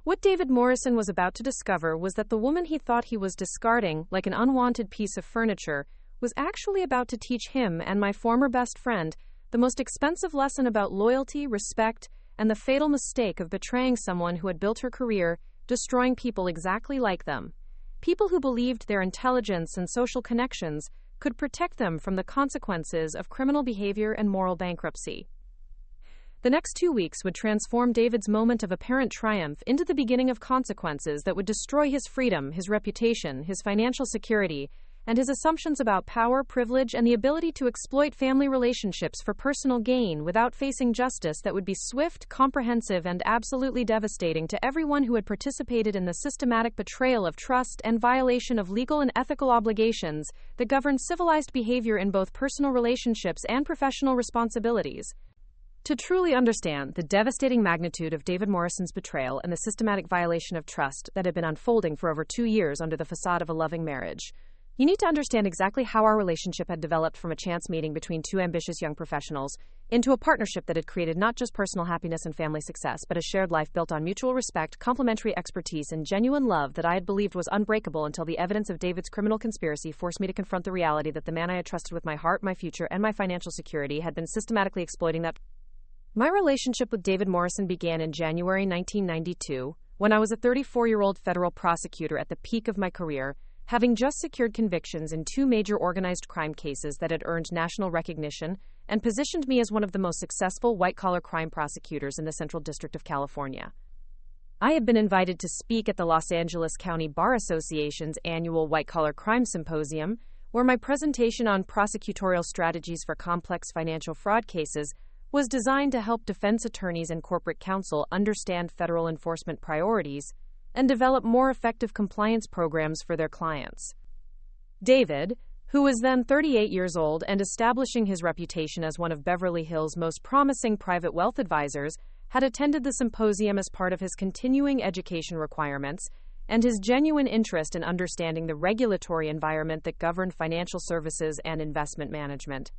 What David Morrison was about to discover was that the woman he thought he was discarding like an unwanted piece of furniture was actually about to teach him and my former best friend the most expensive lesson about loyalty, respect, and the fatal mistake of betraying someone who had built her career, destroying people exactly like them. People who believed their intelligence and social connections could protect them from the consequences of criminal behavior and moral bankruptcy. The next 2 weeks would transform David's moment of apparent triumph into the beginning of consequences that would destroy his freedom, his reputation, his financial security, and his assumptions about power, privilege, and the ability to exploit family relationships for personal gain without facing justice that would be swift, comprehensive, and absolutely devastating to everyone who had participated in the systematic betrayal of trust and violation of legal and ethical obligations that govern civilized behavior in both personal relationships and professional responsibilities. To truly understand the devastating magnitude of David Morrison's betrayal and the systematic violation of trust that had been unfolding for over 2 years under the facade of a loving marriage, you need to understand exactly how our relationship had developed from a chance meeting between two ambitious young professionals into a partnership that had created not just personal happiness and family success, but a shared life built on mutual respect, complementary expertise, and genuine love that I had believed was unbreakable until the evidence of David's criminal conspiracy forced me to confront the reality that the man I had trusted with my heart, my future, and my financial security had been systematically exploiting that. My relationship with David Morrison began in January 1992, when I was a 34-year-old federal prosecutor at the peak of my career, having just secured convictions in 2 major organized crime cases that had earned national recognition and positioned me as one of the most successful white-collar crime prosecutors in the Central District of California. I had been invited to speak at the Los Angeles County Bar Association's annual White-Collar Crime Symposium, where my presentation on prosecutorial strategies for complex financial fraud cases was designed to help defense attorneys and corporate counsel understand federal enforcement priorities and develop more effective compliance programs for their clients. David, who was then 38 years old and establishing his reputation as one of Beverly Hills' most promising private wealth advisors, had attended the symposium as part of his continuing education requirements and his genuine interest in understanding the regulatory environment that governed financial services and investment management.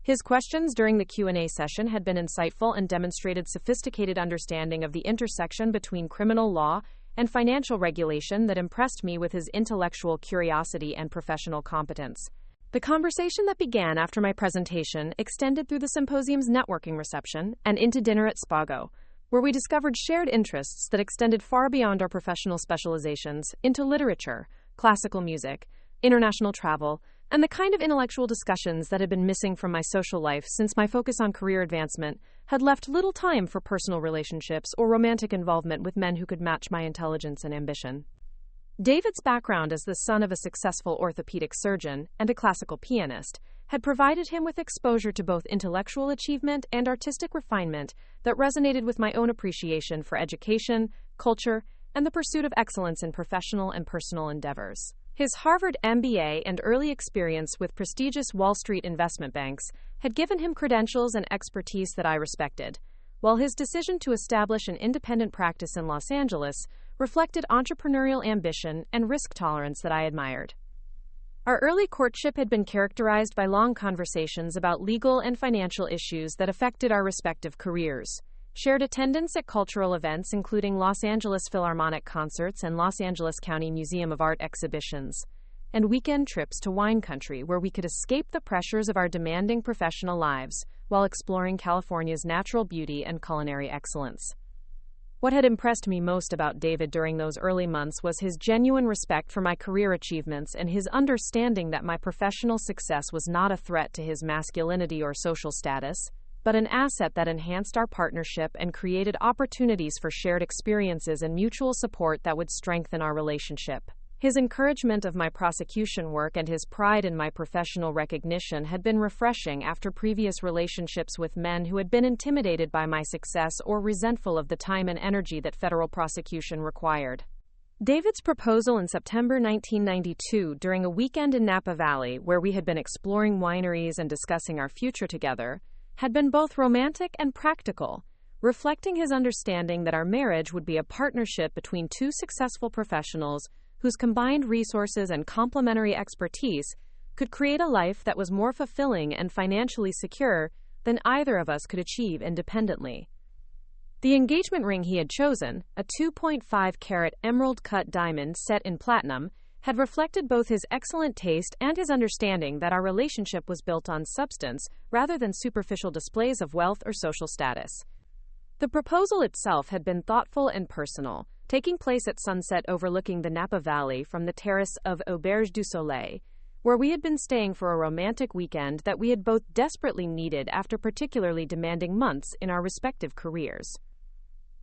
His questions during the Q&A session had been insightful and demonstrated sophisticated understanding of the intersection between criminal law and financial regulation that impressed me with his intellectual curiosity and professional competence. The conversation that began after my presentation extended through the symposium's networking reception and into dinner at Spago, where we discovered shared interests that extended far beyond our professional specializations into literature, classical music, international travel, and the kind of intellectual discussions that had been missing from my social life since my focus on career advancement had left little time for personal relationships or romantic involvement with men who could match my intelligence and ambition. David's background as the son of a successful orthopedic surgeon and a classical pianist had provided him with exposure to both intellectual achievement and artistic refinement that resonated with my own appreciation for education, culture, and the pursuit of excellence in professional and personal endeavors. His Harvard MBA and early experience with prestigious Wall Street investment banks had given him credentials and expertise that I respected, while his decision to establish an independent practice in Los Angeles reflected entrepreneurial ambition and risk tolerance that I admired. Our early courtship had been characterized by long conversations about legal and financial issues that affected our respective careers, shared attendance at cultural events including Los Angeles Philharmonic concerts and Los Angeles County Museum of Art exhibitions, and weekend trips to wine country where we could escape the pressures of our demanding professional lives while exploring California's natural beauty and culinary excellence. What had impressed me most about David during those early months was his genuine respect for my career achievements and his understanding that my professional success was not a threat to his masculinity or social status, but an asset that enhanced our partnership and created opportunities for shared experiences and mutual support that would strengthen our relationship. His encouragement of my prosecution work and his pride in my professional recognition had been refreshing after previous relationships with men who had been intimidated by my success or resentful of the time and energy that federal prosecution required. David's proposal in September 1992 during a weekend in Napa Valley, where we had been exploring wineries and discussing our future together, had been both romantic and practical, reflecting his understanding that our marriage would be a partnership between two successful professionals whose combined resources and complementary expertise could create a life that was more fulfilling and financially secure than either of us could achieve independently. The engagement ring he had chosen, a 2.5-carat emerald-cut diamond set in platinum, had reflected both his excellent taste and his understanding that our relationship was built on substance rather than superficial displays of wealth or social status. The proposal itself had been thoughtful and personal, taking place at sunset overlooking the Napa Valley from the terrace of Auberge du Soleil, where we had been staying for a romantic weekend that we had both desperately needed after particularly demanding months in our respective careers.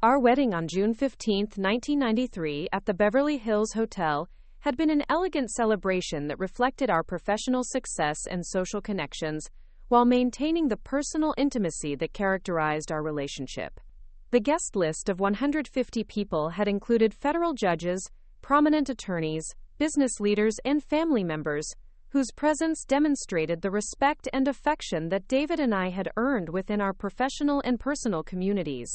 Our wedding on June 15, 1993, at the Beverly Hills Hotel had been an elegant celebration that reflected our professional success and social connections while maintaining the personal intimacy that characterized our relationship. The guest list of 150 people had included federal judges, prominent attorneys, business leaders, and family members, whose presence demonstrated the respect and affection that David and I had earned within our professional and personal communities.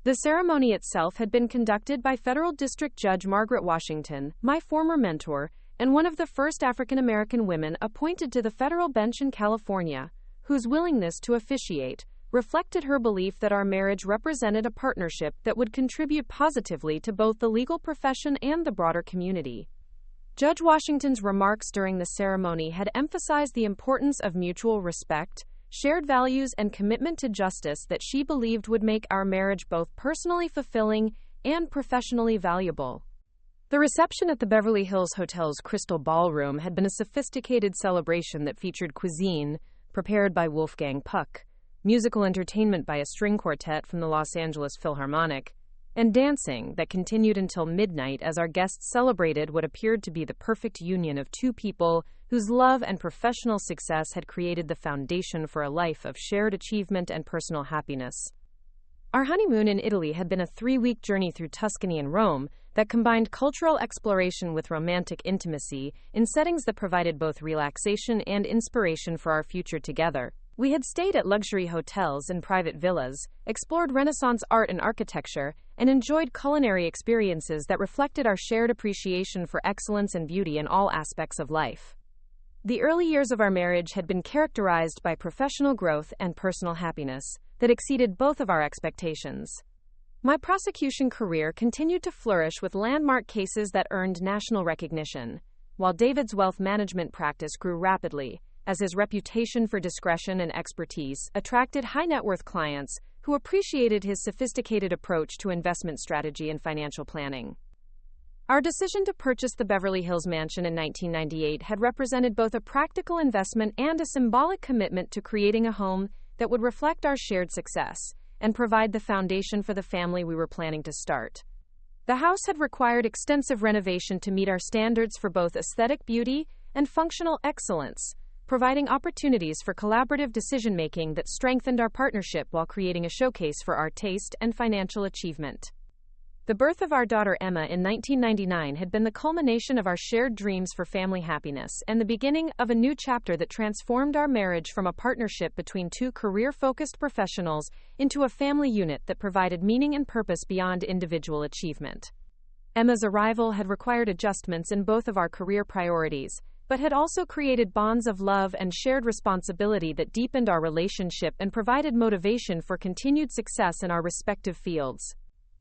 The ceremony itself had been conducted by Federal District Judge Margaret Washington, my former mentor, and one of the first African American women appointed to the federal bench in California, whose willingness to officiate reflected her belief that our marriage represented a partnership that would contribute positively to both the legal profession and the broader community. Judge Washington's remarks during the ceremony had emphasized the importance of mutual respect, shared values, and commitment to justice that she believed would make our marriage both personally fulfilling and professionally valuable. The reception at the Beverly Hills Hotel's Crystal Ballroom had been a sophisticated celebration that featured cuisine prepared by Wolfgang Puck, musical entertainment by a string quartet from the Los Angeles Philharmonic, and dancing that continued until midnight as our guests celebrated what appeared to be the perfect union of two people whose love and professional success had created the foundation for a life of shared achievement and personal happiness. Our honeymoon in Italy had been a 3-week journey through Tuscany and Rome that combined cultural exploration with romantic intimacy in settings that provided both relaxation and inspiration for our future together. We had stayed at luxury hotels and private villas, explored Renaissance art and architecture, and enjoyed culinary experiences that reflected our shared appreciation for excellence and beauty in all aspects of life. The early years of our marriage had been characterized by professional growth and personal happiness that exceeded both of our expectations. My prosecution career continued to flourish with landmark cases that earned national recognition, while David's wealth management practice grew rapidly, as his reputation for discretion and expertise attracted high-net-worth clients who appreciated his sophisticated approach to investment strategy and financial planning. Our decision to purchase the Beverly Hills mansion in 1998 had represented both a practical investment and a symbolic commitment to creating a home that would reflect our shared success and provide the foundation for the family we were planning to start. The house had required extensive renovation to meet our standards for both aesthetic beauty and functional excellence, providing opportunities for collaborative decision-making that strengthened our partnership while creating a showcase for our taste and financial achievement. The birth of our daughter Emma in 1999 had been the culmination of our shared dreams for family happiness and the beginning of a new chapter that transformed our marriage from a partnership between two career-focused professionals into a family unit that provided meaning and purpose beyond individual achievement. Emma's arrival had required adjustments in both of our career priorities, but had also created bonds of love and shared responsibility that deepened our relationship and provided motivation for continued success in our respective fields.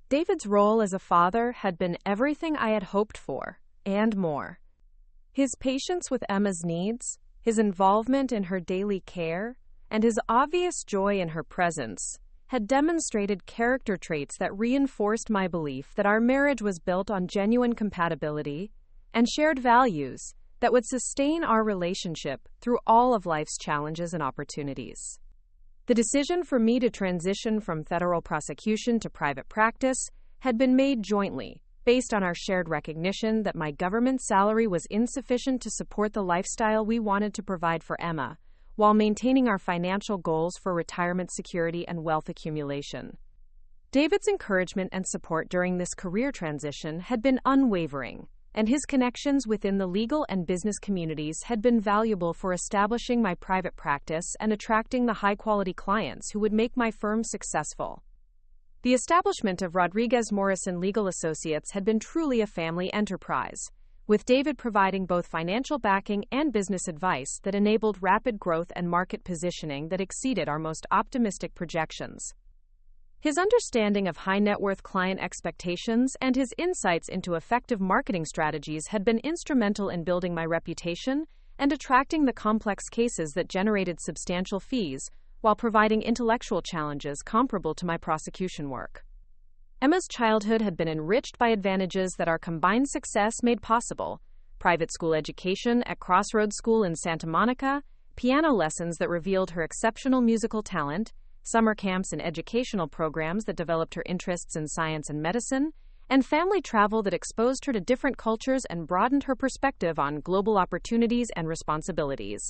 David's role as a father had been everything I had hoped for, and more. His patience with Emma's needs, his involvement in her daily care, and his obvious joy in her presence had demonstrated character traits that reinforced my belief that our marriage was built on genuine compatibility and shared values that would sustain our relationship through all of life's challenges and opportunities. The decision for me to transition from federal prosecution to private practice had been made jointly, based on our shared recognition that my government salary was insufficient to support the lifestyle we wanted to provide for Emma, while maintaining our financial goals for retirement security and wealth accumulation. David's encouragement and support during this career transition had been unwavering, and his connections within the legal and business communities had been valuable for establishing my private practice and attracting the high-quality clients who would make my firm successful. The establishment of Rodriguez Morrison Legal Associates had been truly a family enterprise, with David providing both financial backing and business advice that enabled rapid growth and market positioning that exceeded our most optimistic projections. His understanding of high-net-worth client expectations and his insights into effective marketing strategies had been instrumental in building my reputation and attracting the complex cases that generated substantial fees, while providing intellectual challenges comparable to my prosecution work. Emma's childhood had been enriched by advantages that our combined success made possible: private school education at Crossroads School in Santa Monica, piano lessons that revealed her exceptional musical talent, summer camps and educational programs that developed her interests in science and medicine, and family travel that exposed her to different cultures and broadened her perspective on global opportunities and responsibilities.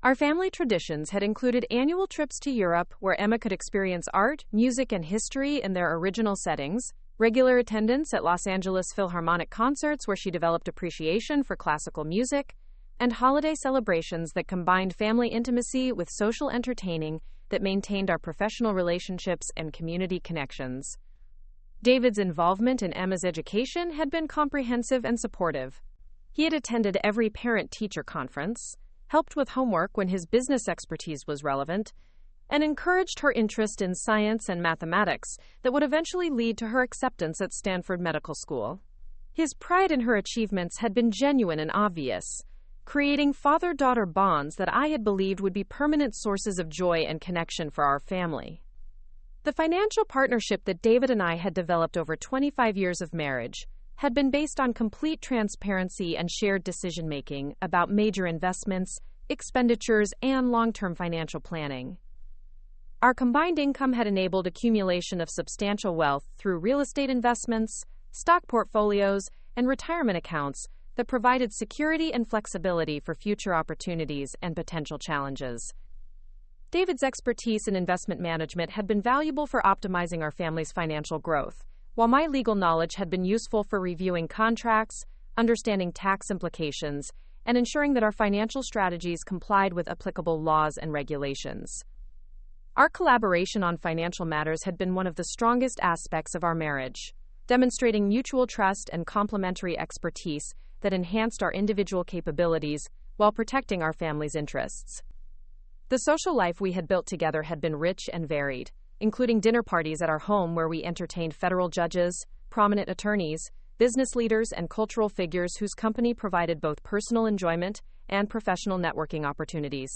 Our family traditions had included annual trips to Europe where Emma could experience art, music, and history in their original settings, regular attendance at Los Angeles Philharmonic concerts where she developed appreciation for classical music, and holiday celebrations that combined family intimacy with social entertaining that maintained our professional relationships and community connections. David's involvement in Emma's education had been comprehensive and supportive. He had attended every parent-teacher conference, helped with homework when his business expertise was relevant, and encouraged her interest in science and mathematics that would eventually lead to her acceptance at Stanford Medical School. His pride in her achievements had been genuine and obvious, creating father-daughter bonds that I had believed would be permanent sources of joy and connection for our family. The financial partnership that David and I had developed over 25 years of marriage had been based on complete transparency and shared decision-making about major investments, expenditures, and long-term financial planning. Our combined income had enabled accumulation of substantial wealth through real estate investments, stock portfolios, and retirement accounts that provided security and flexibility for future opportunities and potential challenges. David's expertise in investment management had been valuable for optimizing our family's financial growth, while my legal knowledge had been useful for reviewing contracts, understanding tax implications, and ensuring that our financial strategies complied with applicable laws and regulations. Our collaboration on financial matters had been one of the strongest aspects of our marriage, demonstrating mutual trust and complementary expertise that enhanced our individual capabilities while protecting our family's interests. The social life we had built together had been rich and varied, including dinner parties at our home where we entertained federal judges, prominent attorneys, business leaders, and cultural figures whose company provided both personal enjoyment and professional networking opportunities.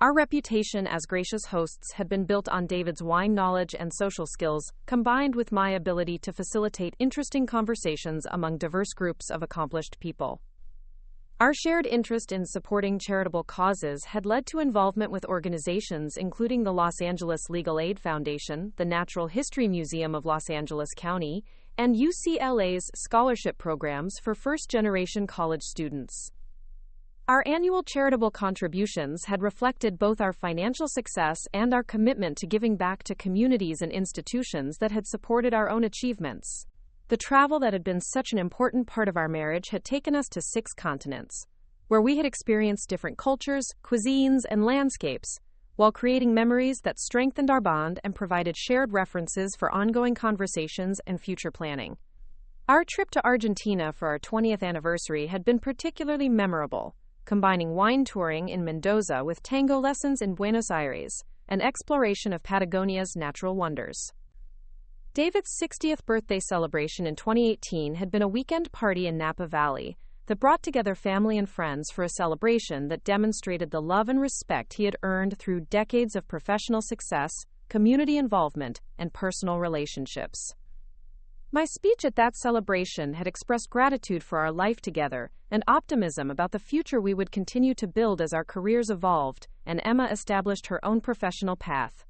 Our reputation as gracious hosts had been built on David's wine knowledge and social skills, combined with my ability to facilitate interesting conversations among diverse groups of accomplished people. Our shared interest in supporting charitable causes had led to involvement with organizations including the Los Angeles Legal Aid Foundation, the Natural History Museum of Los Angeles County, and UCLA's scholarship programs for first-generation college students. Our annual charitable contributions had reflected both our financial success and our commitment to giving back to communities and institutions that had supported our own achievements. The travel that had been such an important part of our marriage had taken us to 6 continents, where we had experienced different cultures, cuisines, and landscapes, while creating memories that strengthened our bond and provided shared references for ongoing conversations and future planning. Our trip to Argentina for our 20th anniversary had been particularly memorable, combining wine touring in Mendoza with tango lessons in Buenos Aires and exploration of Patagonia's natural wonders. David's 60th birthday celebration in 2018 had been a weekend party in Napa Valley that brought together family and friends for a celebration that demonstrated the love and respect he had earned through decades of professional success, community involvement, and personal relationships. My speech at that celebration had expressed gratitude for our life together and optimism about the future we would continue to build as our careers evolved and Emma established her own professional path.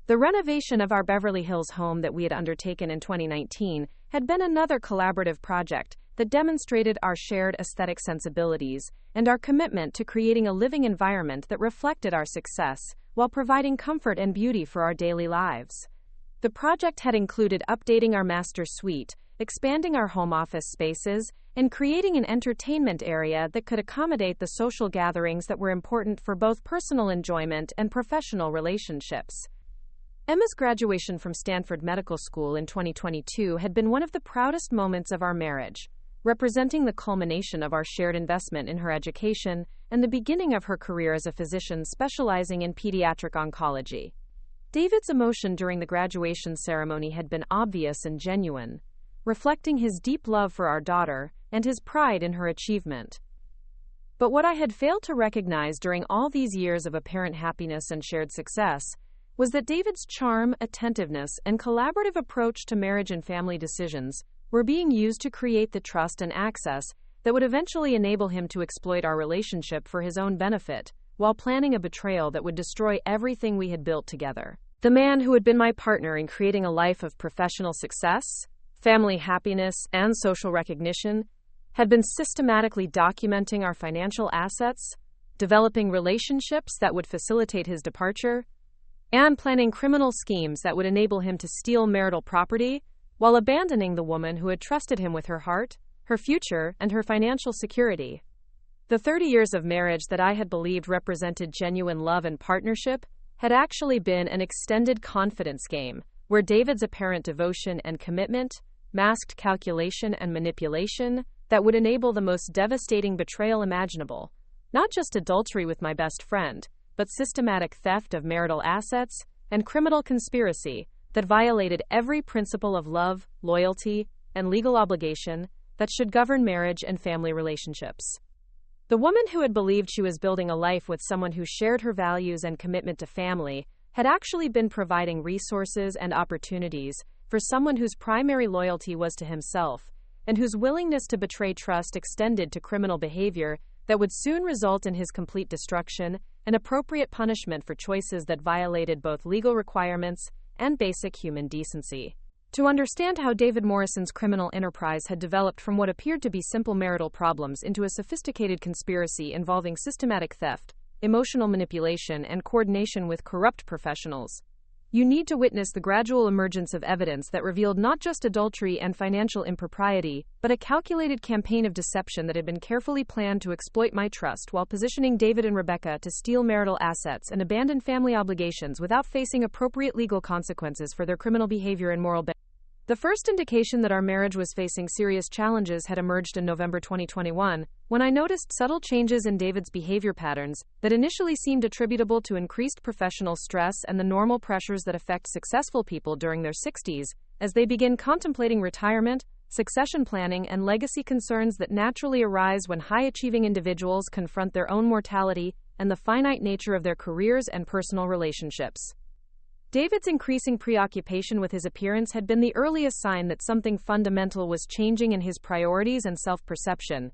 The renovation of our Beverly Hills home that we had undertaken in 2019 had been another collaborative project that demonstrated our shared aesthetic sensibilities and our commitment to creating a living environment that reflected our success while providing comfort and beauty for our daily lives. The project had included updating our master suite, expanding our home office spaces, and creating an entertainment area that could accommodate the social gatherings that were important for both personal enjoyment and professional relationships. Emma's graduation from Stanford Medical School in 2022 had been one of the proudest moments of our marriage, representing the culmination of our shared investment in her education and the beginning of her career as a physician specializing in pediatric oncology. David's emotion during the graduation ceremony had been obvious and genuine, reflecting his deep love for our daughter and his pride in her achievement. But what I had failed to recognize during all these years of apparent happiness and shared success was that David's charm, attentiveness, and collaborative approach to marriage and family decisions were being used to create the trust and access that would eventually enable him to exploit our relationship for his own benefit, while planning a betrayal that would destroy everything we had built together. The man who had been my partner in creating a life of professional success, family happiness, and social recognition had been systematically documenting our financial assets, developing relationships that would facilitate his departure, and planning criminal schemes that would enable him to steal marital property while abandoning the woman who had trusted him with her heart, her future, and her financial security. The 30 years of marriage that I had believed represented genuine love and partnership had actually been an extended confidence game, where David's apparent devotion and commitment masked calculation and manipulation that would enable the most devastating betrayal imaginable, not just adultery with my best friend, but systematic theft of marital assets and criminal conspiracy that violated every principle of love, loyalty, and legal obligation that should govern marriage and family relationships. The woman who had believed she was building a life with someone who shared her values and commitment to family had actually been providing resources and opportunities for someone whose primary loyalty was to himself, and whose willingness to betray trust extended to criminal behavior that would soon result in his complete destruction and appropriate punishment for choices that violated both legal requirements and basic human decency. To understand how David Morrison's criminal enterprise had developed from what appeared to be simple marital problems into a sophisticated conspiracy involving systematic theft, emotional manipulation, and coordination with corrupt professionals, You need to witness the gradual emergence of evidence that revealed not just adultery and financial impropriety, but a calculated campaign of deception that had been carefully planned to exploit my trust while positioning David and Rebecca to steal marital assets and abandon family obligations without facing appropriate legal consequences for their criminal behavior and moral behavior. The first indication that our marriage was facing serious challenges had emerged in November 2021, when I noticed subtle changes in David's behavior patterns that initially seemed attributable to increased professional stress and the normal pressures that affect successful people during their 60s, as they begin contemplating retirement, succession planning, and legacy concerns that naturally arise when high-achieving individuals confront their own mortality and the finite nature of their careers and personal relationships. David's increasing preoccupation with his appearance had been the earliest sign that something fundamental was changing in his priorities and self-perception.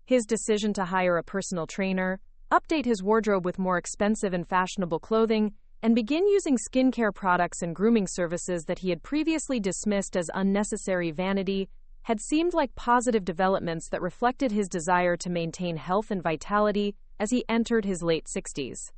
His decision to hire a personal trainer, update his wardrobe with more expensive and fashionable clothing, and begin using skincare products and grooming services that he had previously dismissed as unnecessary vanity had seemed like positive developments that reflected his desire to maintain health and vitality as he entered his late 60s.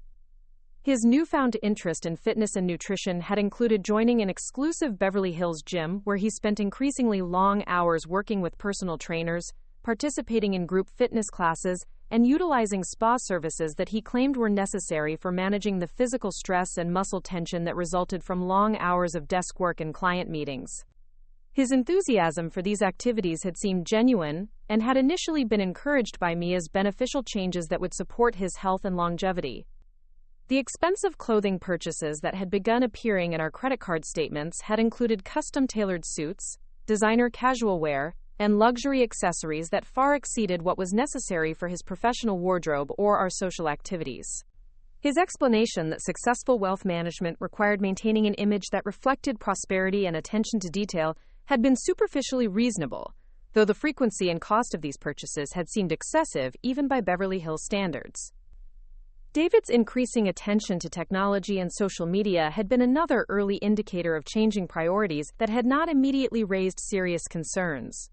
His newfound interest in fitness and nutrition had included joining an exclusive Beverly Hills gym where he spent increasingly long hours working with personal trainers, participating in group fitness classes, and utilizing spa services that he claimed were necessary for managing the physical stress and muscle tension that resulted from long hours of desk work and client meetings. His enthusiasm for these activities had seemed genuine and had initially been encouraged by me as beneficial changes that would support his health and longevity. The expensive clothing purchases that had begun appearing in our credit card statements had included custom-tailored suits, designer casual wear, and luxury accessories that far exceeded what was necessary for his professional wardrobe or our social activities. His explanation that successful wealth management required maintaining an image that reflected prosperity and attention to detail had been superficially reasonable, though the frequency and cost of these purchases had seemed excessive even by Beverly Hills standards. David's increasing attention to technology and social media had been another early indicator of changing priorities that had not immediately raised serious concerns.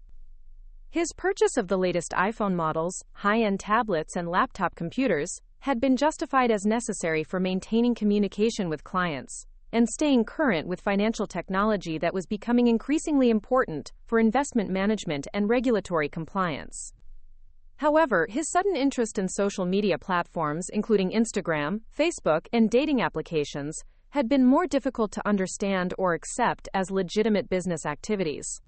His purchase of the latest iPhone models, high-end tablets, and laptop computers had been justified as necessary for maintaining communication with clients and staying current with financial technology that was becoming increasingly important for investment management and regulatory compliance. However, his sudden interest in social media platforms, including Instagram, Facebook, and dating applications, had been more difficult to understand or accept as legitimate business activities.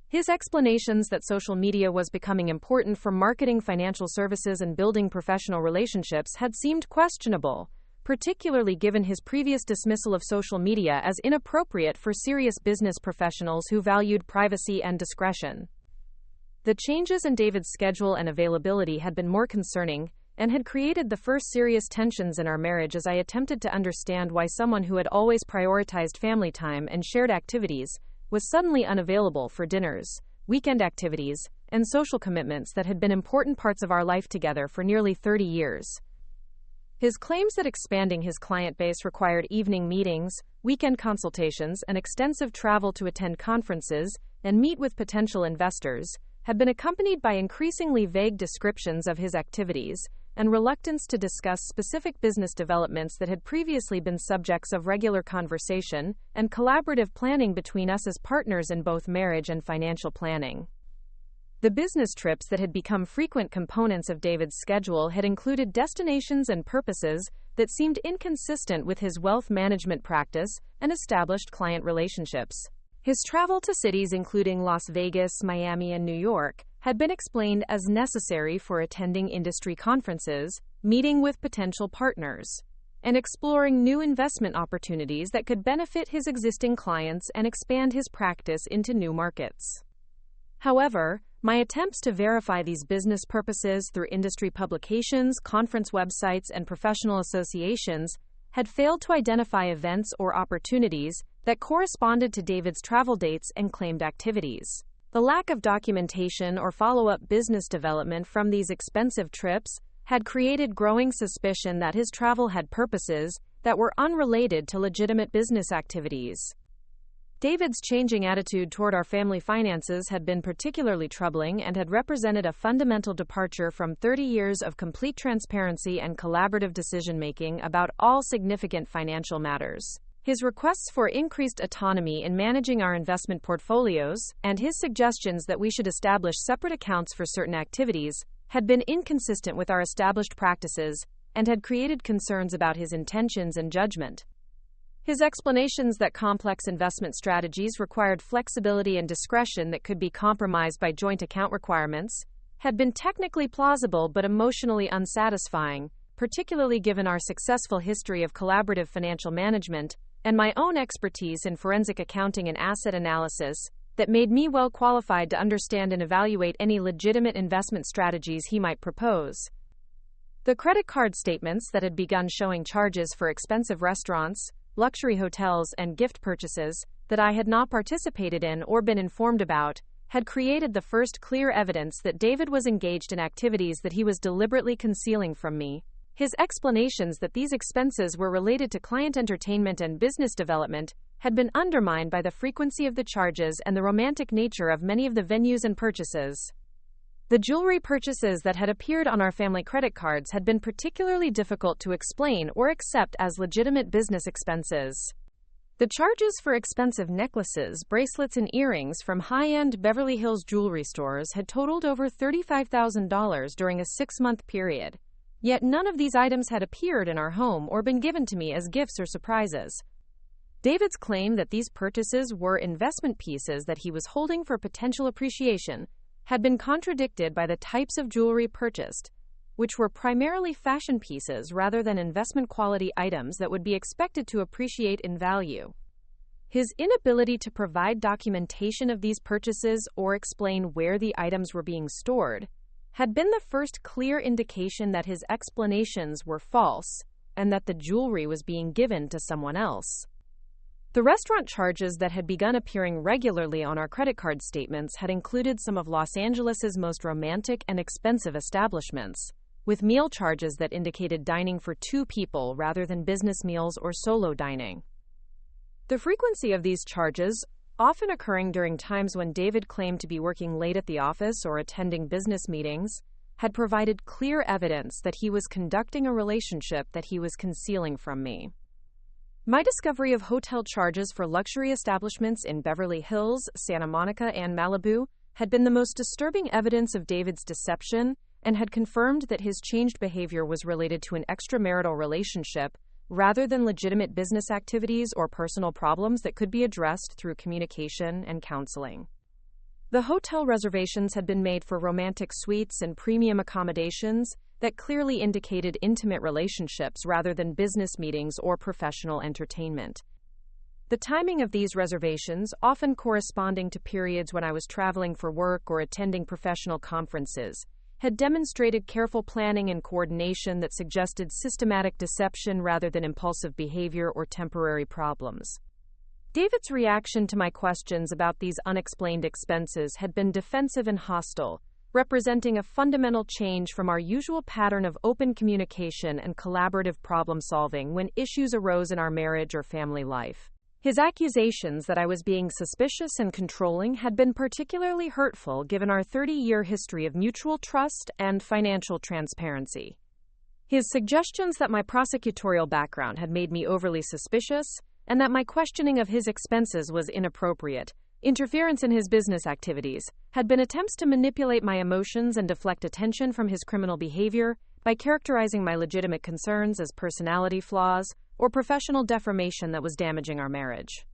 His explanations that social media was becoming important for marketing financial services and building professional relationships had seemed questionable, particularly given his previous dismissal of social media as inappropriate for serious business professionals who valued privacy and discretion. The changes in David's schedule and availability had been more concerning and had created the first serious tensions in our marriage as I attempted to understand why someone who had always prioritized family time and shared activities was suddenly unavailable for dinners, weekend activities, and social commitments that had been important parts of our life together for nearly 30 years. His claims that expanding his client base required evening meetings, weekend consultations, and extensive travel to attend conferences and meet with potential investors had been accompanied by increasingly vague descriptions of his activities and reluctance to discuss specific business developments that had previously been subjects of regular conversation and collaborative planning between us as partners in both marriage and financial planning. The business trips that had become frequent components of David's schedule had included destinations and purposes that seemed inconsistent with his wealth management practice and established client relationships. His travel to cities including Las Vegas, Miami, and New York had been explained as necessary for attending industry conferences, meeting with potential partners, and exploring new investment opportunities that could benefit his existing clients and expand his practice into new markets. However, my attempts to verify these business purposes through industry publications, conference websites, and professional associations had failed to identify events or opportunities that corresponded to David's travel dates and claimed activities. The lack of documentation or follow-up business development from these expensive trips had created growing suspicion that his travel had purposes that were unrelated to legitimate business activities. David's changing attitude toward our family finances had been particularly troubling and had represented a fundamental departure from 30 years of complete transparency and collaborative decision-making about all significant financial matters. His requests for increased autonomy in managing our investment portfolios, and his suggestions that we should establish separate accounts for certain activities, had been inconsistent with our established practices and had created concerns about his intentions and judgment. His explanations that complex investment strategies required flexibility and discretion that could be compromised by joint account requirements had been technically plausible but emotionally unsatisfying, particularly given our successful history of collaborative financial management and my own expertise in forensic accounting and asset analysis that made me well qualified to understand and evaluate any legitimate investment strategies he might propose. The credit card statements that had begun showing charges for expensive restaurants, luxury hotels, and gift purchases that I had not participated in or been informed about had created the first clear evidence that David was engaged in activities that he was deliberately concealing from me. His explanations that these expenses were related to client entertainment and business development had been undermined by the frequency of the charges and the romantic nature of many of the venues and purchases. The jewelry purchases that had appeared on our family credit cards had been particularly difficult to explain or accept as legitimate business expenses. The charges for expensive necklaces, bracelets, and earrings from high-end Beverly Hills jewelry stores had totaled over $35,000 during a 6-month period. Yet none of these items had appeared in our home or been given to me as gifts or surprises. David's claim that these purchases were investment pieces that he was holding for potential appreciation had been contradicted by the types of jewelry purchased, which were primarily fashion pieces rather than investment quality items that would be expected to appreciate in value. His inability to provide documentation of these purchases or explain where the items were being stored had been the first clear indication that his explanations were false and that the jewelry was being given to someone else. The restaurant charges that had begun appearing regularly on our credit card statements had included some of Los Angeles's most romantic and expensive establishments, with meal charges that indicated dining for 2 people rather than business meals or solo dining. The frequency of these charges, often occurring during times when David claimed to be working late at the office or attending business meetings, had provided clear evidence that he was conducting a relationship that he was concealing from me. My discovery of hotel charges for luxury establishments in Beverly Hills, Santa Monica, and Malibu had been the most disturbing evidence of David's deception and had confirmed that his changed behavior was related to an extramarital relationship rather than legitimate business activities or personal problems that could be addressed through communication and counseling. The hotel reservations had been made for romantic suites and premium accommodations that clearly indicated intimate relationships rather than business meetings or professional entertainment. The timing of these reservations, often corresponding to periods when I was traveling for work or attending professional conferences, had demonstrated careful planning and coordination that suggested systematic deception rather than impulsive behavior or temporary problems. David's reaction to my questions about these unexplained expenses had been defensive and hostile, representing a fundamental change from our usual pattern of open communication and collaborative problem-solving when issues arose in our marriage or family life. His accusations that I was being suspicious and controlling had been particularly hurtful given our 30-year history of mutual trust and financial transparency. His suggestions that my prosecutorial background had made me overly suspicious and that my questioning of his expenses was inappropriate, interference in his business activities, had been attempts to manipulate my emotions and deflect attention from his criminal behavior by characterizing my legitimate concerns as personality flaws or professional deformation that was damaging our marriage.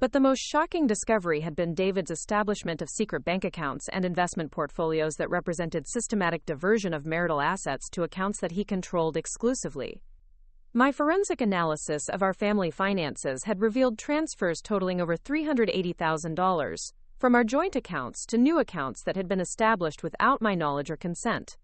But the most shocking discovery had been David's establishment of secret bank accounts and investment portfolios that represented systematic diversion of marital assets to accounts that he controlled exclusively. My forensic analysis of our family finances had revealed transfers totaling over $380,000 from our joint accounts to new accounts that had been established without my knowledge or consent.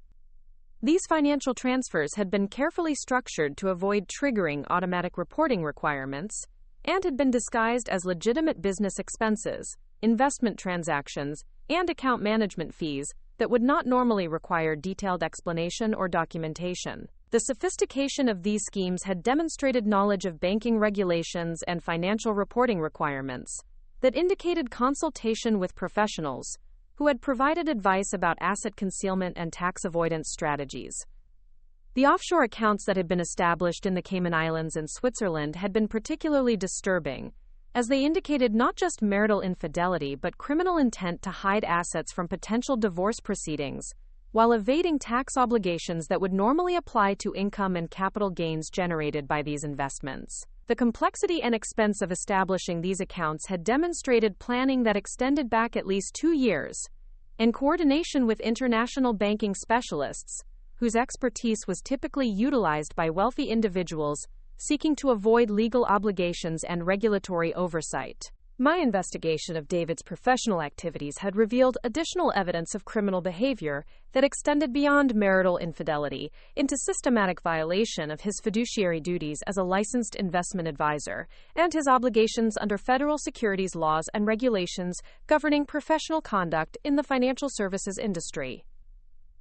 These financial transfers had been carefully structured to avoid triggering automatic reporting requirements and had been disguised as legitimate business expenses, investment transactions, and account management fees that would not normally require detailed explanation or documentation. The sophistication of these schemes had demonstrated knowledge of banking regulations and financial reporting requirements that indicated consultation with professionals who had provided advice about asset concealment and tax avoidance strategies. The offshore accounts that had been established in the Cayman Islands and Switzerland had been particularly disturbing, as they indicated not just marital infidelity but criminal intent to hide assets from potential divorce proceedings, while evading tax obligations that would normally apply to income and capital gains generated by these investments. The complexity and expense of establishing these accounts had demonstrated planning that extended back at least 2 years, and coordination with international banking specialists, whose expertise was typically utilized by wealthy individuals seeking to avoid legal obligations and regulatory oversight. My investigation of David's professional activities had revealed additional evidence of criminal behavior that extended beyond marital infidelity into systematic violation of his fiduciary duties as a licensed investment advisor and his obligations under federal securities laws and regulations governing professional conduct in the financial services industry.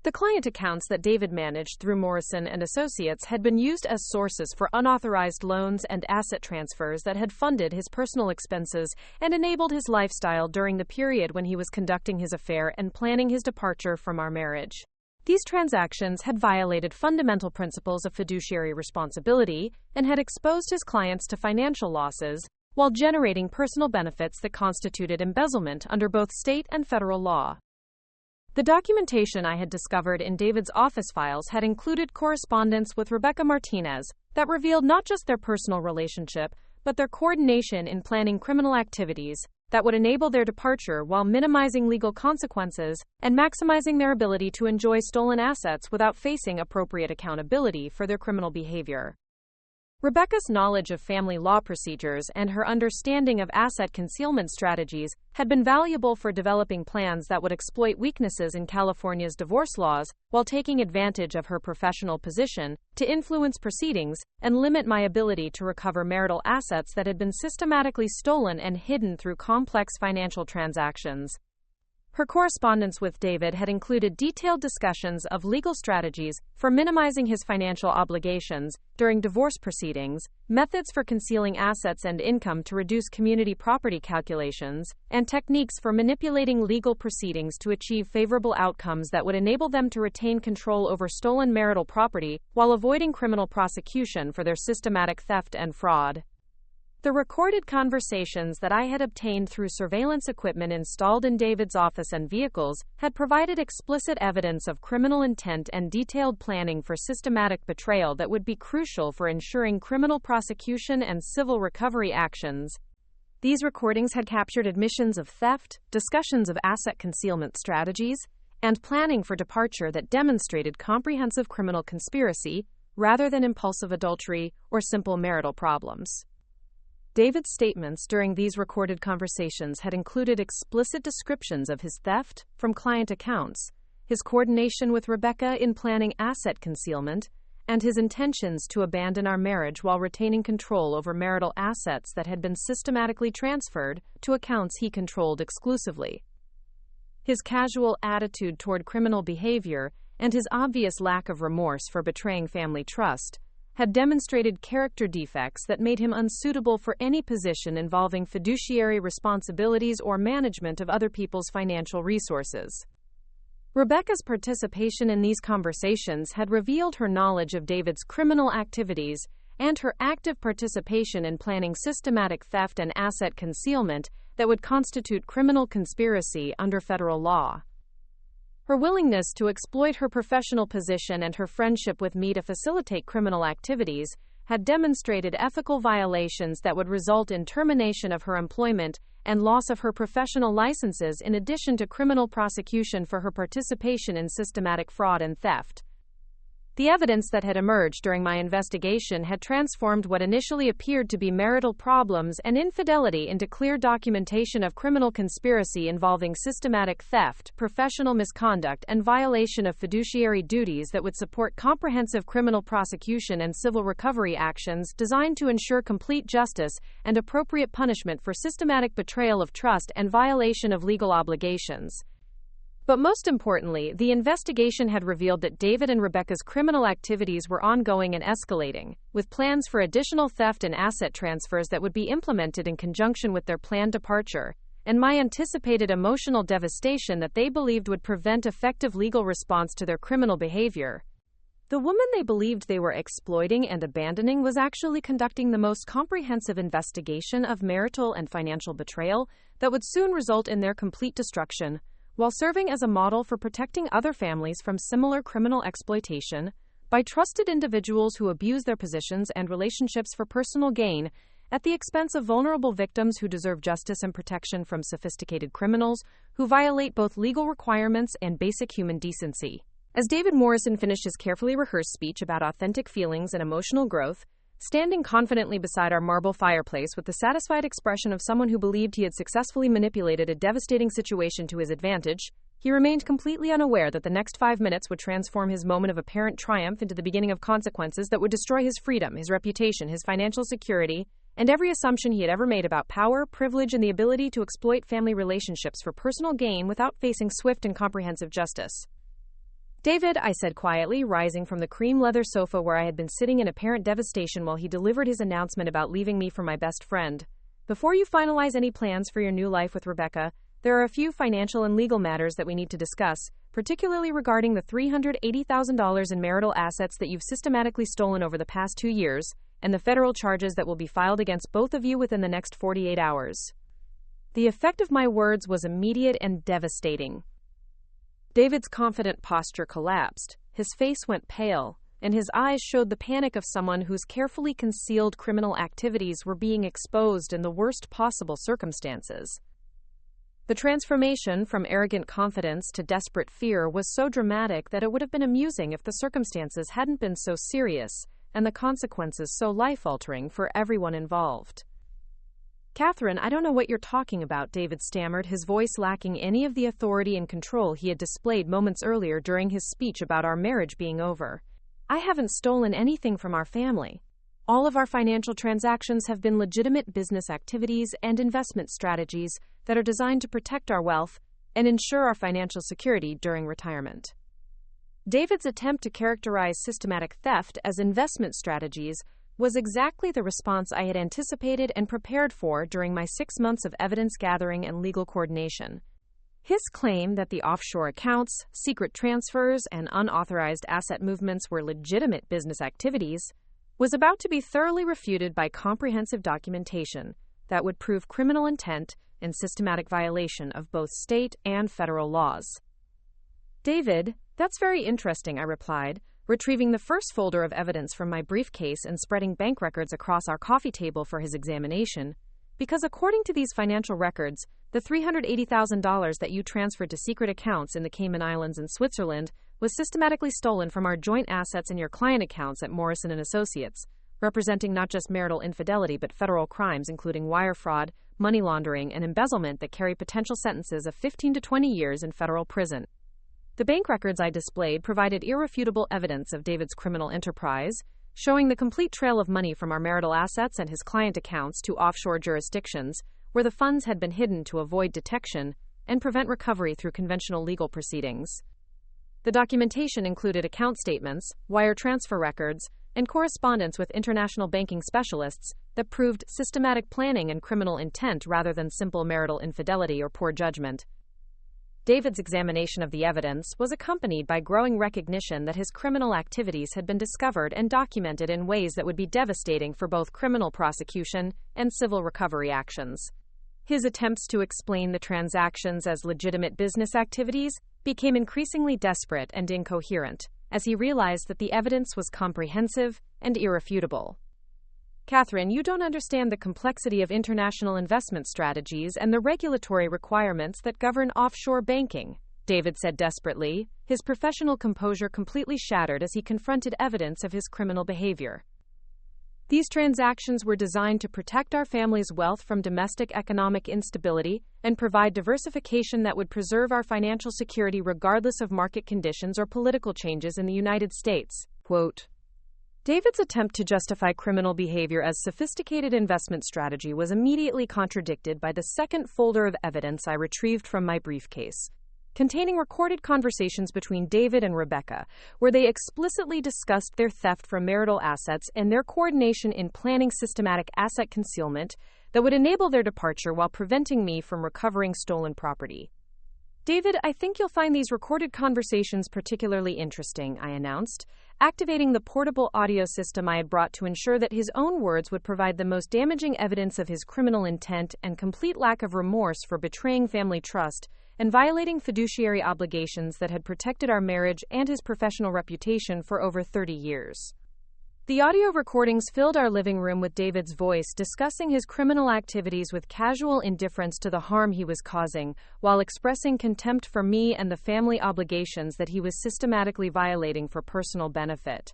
The client accounts that David managed through Morrison and Associates had been used as sources for unauthorized loans and asset transfers that had funded his personal expenses and enabled his lifestyle during the period when he was conducting his affair and planning his departure from our marriage. These transactions had violated fundamental principles of fiduciary responsibility and had exposed his clients to financial losses while generating personal benefits that constituted embezzlement under both state and federal law. The documentation I had discovered in David's office files had included correspondence with Rebecca Martinez that revealed not just their personal relationship, but their coordination in planning criminal activities that would enable their departure while minimizing legal consequences and maximizing their ability to enjoy stolen assets without facing appropriate accountability for their criminal behavior. Rebecca's knowledge of family law procedures and her understanding of asset concealment strategies had been valuable for developing plans that would exploit weaknesses in California's divorce laws while taking advantage of her professional position to influence proceedings and limit my ability to recover marital assets that had been systematically stolen and hidden through complex financial transactions. Her correspondence with David had included detailed discussions of legal strategies for minimizing his financial obligations during divorce proceedings, methods for concealing assets and income to reduce community property calculations, and techniques for manipulating legal proceedings to achieve favorable outcomes that would enable them to retain control over stolen marital property while avoiding criminal prosecution for their systematic theft and fraud. The recorded conversations that I had obtained through surveillance equipment installed in David's office and vehicles had provided explicit evidence of criminal intent and detailed planning for systematic betrayal that would be crucial for ensuring criminal prosecution and civil recovery actions. These recordings had captured admissions of theft, discussions of asset concealment strategies, and planning for departure that demonstrated comprehensive criminal conspiracy rather than impulsive adultery or simple marital problems. David's statements during these recorded conversations had included explicit descriptions of his theft from client accounts, his coordination with Rebecca in planning asset concealment, and his intentions to abandon our marriage while retaining control over marital assets that had been systematically transferred to accounts he controlled exclusively. His casual attitude toward criminal behavior and his obvious lack of remorse for betraying family trust had demonstrated character defects that made him unsuitable for any position involving fiduciary responsibilities or management of other people's financial resources. Rebecca's participation in these conversations had revealed her knowledge of David's criminal activities and her active participation in planning systematic theft and asset concealment that would constitute criminal conspiracy under federal law. Her willingness to exploit her professional position and her friendship with me to facilitate criminal activities had demonstrated ethical violations that would result in termination of her employment and loss of her professional licenses in addition to criminal prosecution for her participation in systematic fraud and theft. The evidence that had emerged during my investigation had transformed what initially appeared to be marital problems and infidelity into clear documentation of criminal conspiracy involving systematic theft, professional misconduct, and violation of fiduciary duties that would support comprehensive criminal prosecution and civil recovery actions designed to ensure complete justice and appropriate punishment for systematic betrayal of trust and violation of legal obligations. But most importantly, the investigation had revealed that David and Rebecca's criminal activities were ongoing and escalating, with plans for additional theft and asset transfers that would be implemented in conjunction with their planned departure, and my anticipated emotional devastation that they believed would prevent effective legal response to their criminal behavior. The woman they believed they were exploiting and abandoning was actually conducting the most comprehensive investigation of marital and financial betrayal that would soon result in their complete destruction, while serving as a model for protecting other families from similar criminal exploitation by trusted individuals who abuse their positions and relationships for personal gain at the expense of vulnerable victims who deserve justice and protection from sophisticated criminals who violate both legal requirements and basic human decency. As David Morrison finished his carefully rehearsed speech about authentic feelings and emotional growth, standing confidently beside our marble fireplace with the satisfied expression of someone who believed he had successfully manipulated a devastating situation to his advantage, he remained completely unaware that the next 5 minutes would transform his moment of apparent triumph into the beginning of consequences that would destroy his freedom, his reputation, his financial security, and every assumption he had ever made about power, privilege, and the ability to exploit family relationships for personal gain without facing swift and comprehensive justice. "David," I said quietly, rising from the cream leather sofa where I had been sitting in apparent devastation while he delivered his announcement about leaving me for my best friend. "Before you finalize any plans for your new life with Rebecca, there are a few financial and legal matters that we need to discuss, particularly regarding the $380,000 in marital assets that you've systematically stolen over the past 2 years, and the federal charges that will be filed against both of you within the next 48 hours. The effect of my words was immediate and devastating. David's confident posture collapsed, his face went pale, and his eyes showed the panic of someone whose carefully concealed criminal activities were being exposed in the worst possible circumstances. The transformation from arrogant confidence to desperate fear was so dramatic that it would have been amusing if the circumstances hadn't been so serious and the consequences so life-altering for everyone involved. "Catherine, I don't know what you're talking about," David stammered, his voice lacking any of the authority and control he had displayed moments earlier during his speech about our marriage being over. "I haven't stolen anything from our family. All of our financial transactions have been legitimate business activities and investment strategies that are designed to protect our wealth and ensure our financial security during retirement." David's attempt to characterize systematic theft as investment strategies was exactly the response I had anticipated and prepared for during my 6 months of evidence gathering and legal coordination. His claim that the offshore accounts, secret transfers, and unauthorized asset movements were legitimate business activities was about to be thoroughly refuted by comprehensive documentation that would prove criminal intent and systematic violation of both state and federal laws. "David, that's very interesting," I replied, retrieving the first folder of evidence from my briefcase and spreading bank records across our coffee table for his examination, because according to these financial records, the $380,000 that you transferred to secret accounts in the Cayman Islands and Switzerland was systematically stolen from our joint assets in your client accounts at Morrison and Associates, representing not just marital infidelity but federal crimes including wire fraud, money laundering, and embezzlement that carry potential sentences of 15 to 20 years in federal prison. The bank records I displayed provided irrefutable evidence of David's criminal enterprise, showing the complete trail of money from our marital assets and his client accounts to offshore jurisdictions, where the funds had been hidden to avoid detection and prevent recovery through conventional legal proceedings. The documentation included account statements, wire transfer records, and correspondence with international banking specialists that proved systematic planning and criminal intent rather than simple marital infidelity or poor judgment. David's examination of the evidence was accompanied by growing recognition that his criminal activities had been discovered and documented in ways that would be devastating for both criminal prosecution and civil recovery actions. His attempts to explain the transactions as legitimate business activities became increasingly desperate and incoherent, as he realized that the evidence was comprehensive and irrefutable. "Catherine, you don't understand the complexity of international investment strategies and the regulatory requirements that govern offshore banking," David said desperately, his professional composure completely shattered as he confronted evidence of his criminal behavior. "These transactions were designed to protect our family's wealth from domestic economic instability and provide diversification that would preserve our financial security regardless of market conditions or political changes in the United States." Quote. David's attempt to justify criminal behavior as sophisticated investment strategy was immediately contradicted by the second folder of evidence I retrieved from my briefcase, containing recorded conversations between David and Rebecca, where they explicitly discussed their theft from marital assets and their coordination in planning systematic asset concealment that would enable their departure while preventing me from recovering stolen property. David, I think you'll find these recorded conversations particularly interesting, I announced, activating the portable audio system I had brought to ensure that his own words would provide the most damaging evidence of his criminal intent and complete lack of remorse for betraying family trust and violating fiduciary obligations that had protected our marriage and his professional reputation for over 30 years. The audio recordings filled our living room with David's voice discussing his criminal activities with casual indifference to the harm he was causing, while expressing contempt for me and the family obligations that he was systematically violating for personal benefit.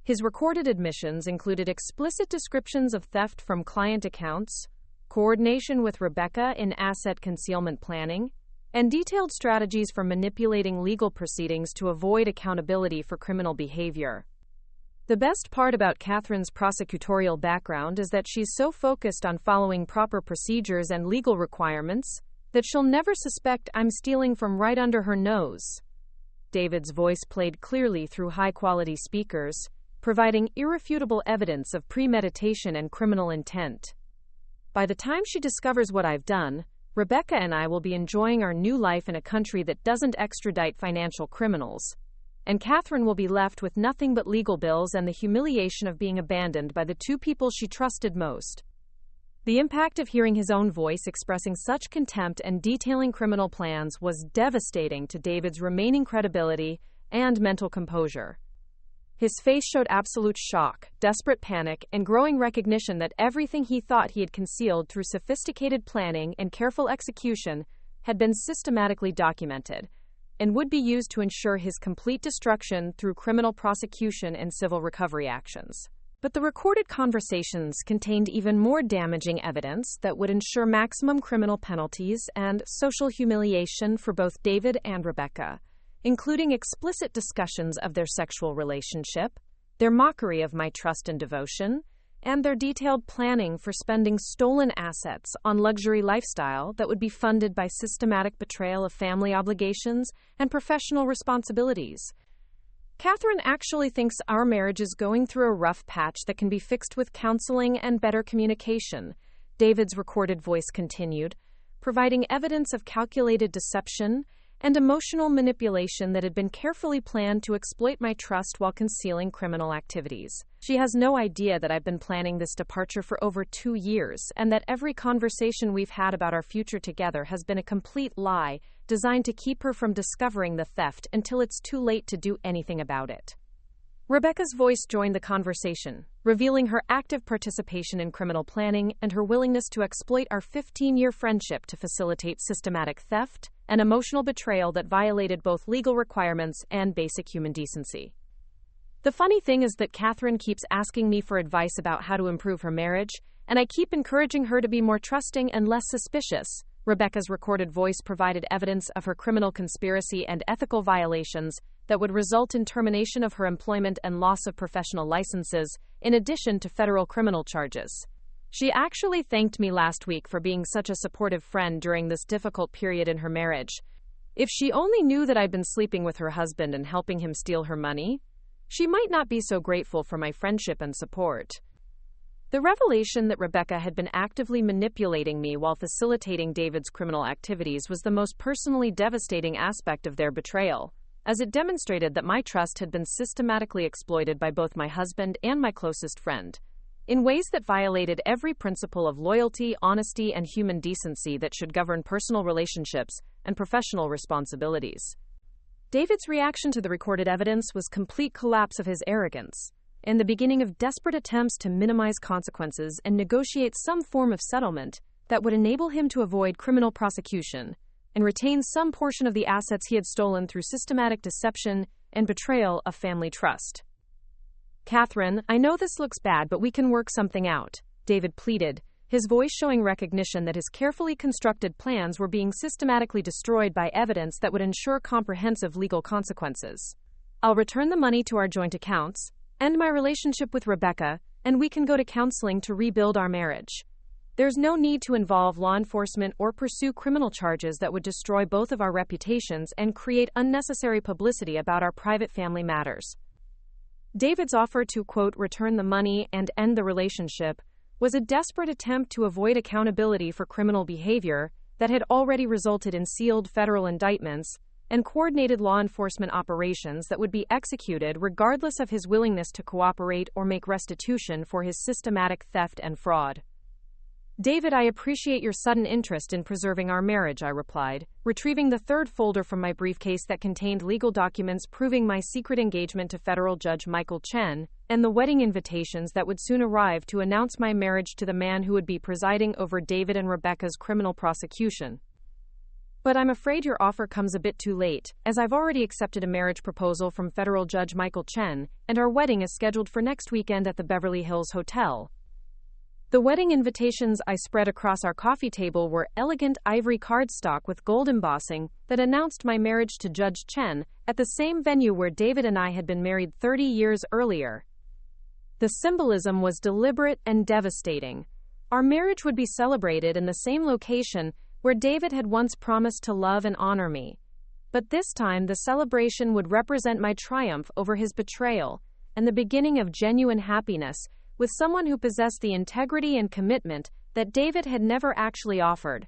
His recorded admissions included explicit descriptions of theft from client accounts, coordination with Rebecca in asset concealment planning, and detailed strategies for manipulating legal proceedings to avoid accountability for criminal behavior. The best part about Catherine's prosecutorial background is that she's so focused on following proper procedures and legal requirements that she'll never suspect I'm stealing from right under her nose. David's voice played clearly through high-quality speakers, providing irrefutable evidence of premeditation and criminal intent. By the time she discovers what I've done, Rebecca and I will be enjoying our new life in a country that doesn't extradite financial criminals, and Catherine will be left with nothing but legal bills and the humiliation of being abandoned by the two people she trusted most. The impact of hearing his own voice expressing such contempt and detailing criminal plans was devastating to David's remaining credibility and mental composure. His face showed absolute shock, desperate panic, and growing recognition that everything he thought he had concealed through sophisticated planning and careful execution had been systematically documented, and would be used to ensure his complete destruction through criminal prosecution and civil recovery actions. But the recorded conversations contained even more damaging evidence that would ensure maximum criminal penalties and social humiliation for both David and Rebecca, including explicit discussions of their sexual relationship, their mockery of my trust and devotion, and their detailed planning for spending stolen assets on luxury lifestyle that would be funded by systematic betrayal of family obligations and professional responsibilities. Catherine actually thinks our marriage is going through a rough patch that can be fixed with counseling and better communication, David's recorded voice continued, providing evidence of calculated deception and emotional manipulation that had been carefully planned to exploit my trust while concealing criminal activities. She has no idea that I've been planning this departure for over 2 years, and that every conversation we've had about our future together has been a complete lie, designed to keep her from discovering the theft until it's too late to do anything about it. Rebecca's voice joined the conversation, revealing her active participation in criminal planning and her willingness to exploit our 15-year friendship to facilitate systematic theft and emotional betrayal that violated both legal requirements and basic human decency. The funny thing is that Catherine keeps asking me for advice about how to improve her marriage, and I keep encouraging her to be more trusting and less suspicious. Rebecca's recorded voice provided evidence of her criminal conspiracy and ethical violations that would result in termination of her employment and loss of professional licenses, in addition to federal criminal charges. She actually thanked me last week for being such a supportive friend during this difficult period in her marriage. If she only knew that I'd been sleeping with her husband and helping him steal her money, she might not be so grateful for my friendship and support. The revelation that Rebecca had been actively manipulating me while facilitating David's criminal activities was the most personally devastating aspect of their betrayal, as it demonstrated that my trust had been systematically exploited by both my husband and my closest friend, in ways that violated every principle of loyalty, honesty, and human decency that should govern personal relationships and professional responsibilities. David's reaction to the recorded evidence was complete collapse of his arrogance, and the beginning of desperate attempts to minimize consequences and negotiate some form of settlement that would enable him to avoid criminal prosecution and retain some portion of the assets he had stolen through systematic deception and betrayal of family trust. Catherine, I know this looks bad, but we can work something out, David pleaded, his voice showing recognition that his carefully constructed plans were being systematically destroyed by evidence that would ensure comprehensive legal consequences. I'll return the money to our joint accounts, end my relationship with Rebecca, and we can go to counseling to rebuild our marriage. There's no need to involve law enforcement or pursue criminal charges that would destroy both of our reputations and create unnecessary publicity about our private family matters. David's offer to, quote, return the money and end the relationship was a desperate attempt to avoid accountability for criminal behavior that had already resulted in sealed federal indictments and coordinated law enforcement operations that would be executed regardless of his willingness to cooperate or make restitution for his systematic theft and fraud. "David, I appreciate your sudden interest in preserving our marriage," I replied, retrieving the third folder from my briefcase that contained legal documents proving my secret engagement to federal judge Michael Chen, and the wedding invitations that would soon arrive to announce my marriage to the man who would be presiding over David and Rebecca's criminal prosecution. "But I'm afraid your offer comes a bit too late, as I've already accepted a marriage proposal from federal judge Michael Chen, and our wedding is scheduled for next weekend at the Beverly Hills Hotel." The wedding invitations I spread across our coffee table were elegant ivory cardstock with gold embossing that announced my marriage to Judge Chen at the same venue where David and I had been married 30 years earlier. The symbolism was deliberate and devastating. Our marriage would be celebrated in the same location where David had once promised to love and honor me. But this time, the celebration would represent my triumph over his betrayal and the beginning of genuine happiness with someone who possessed the integrity and commitment that David had never actually offered.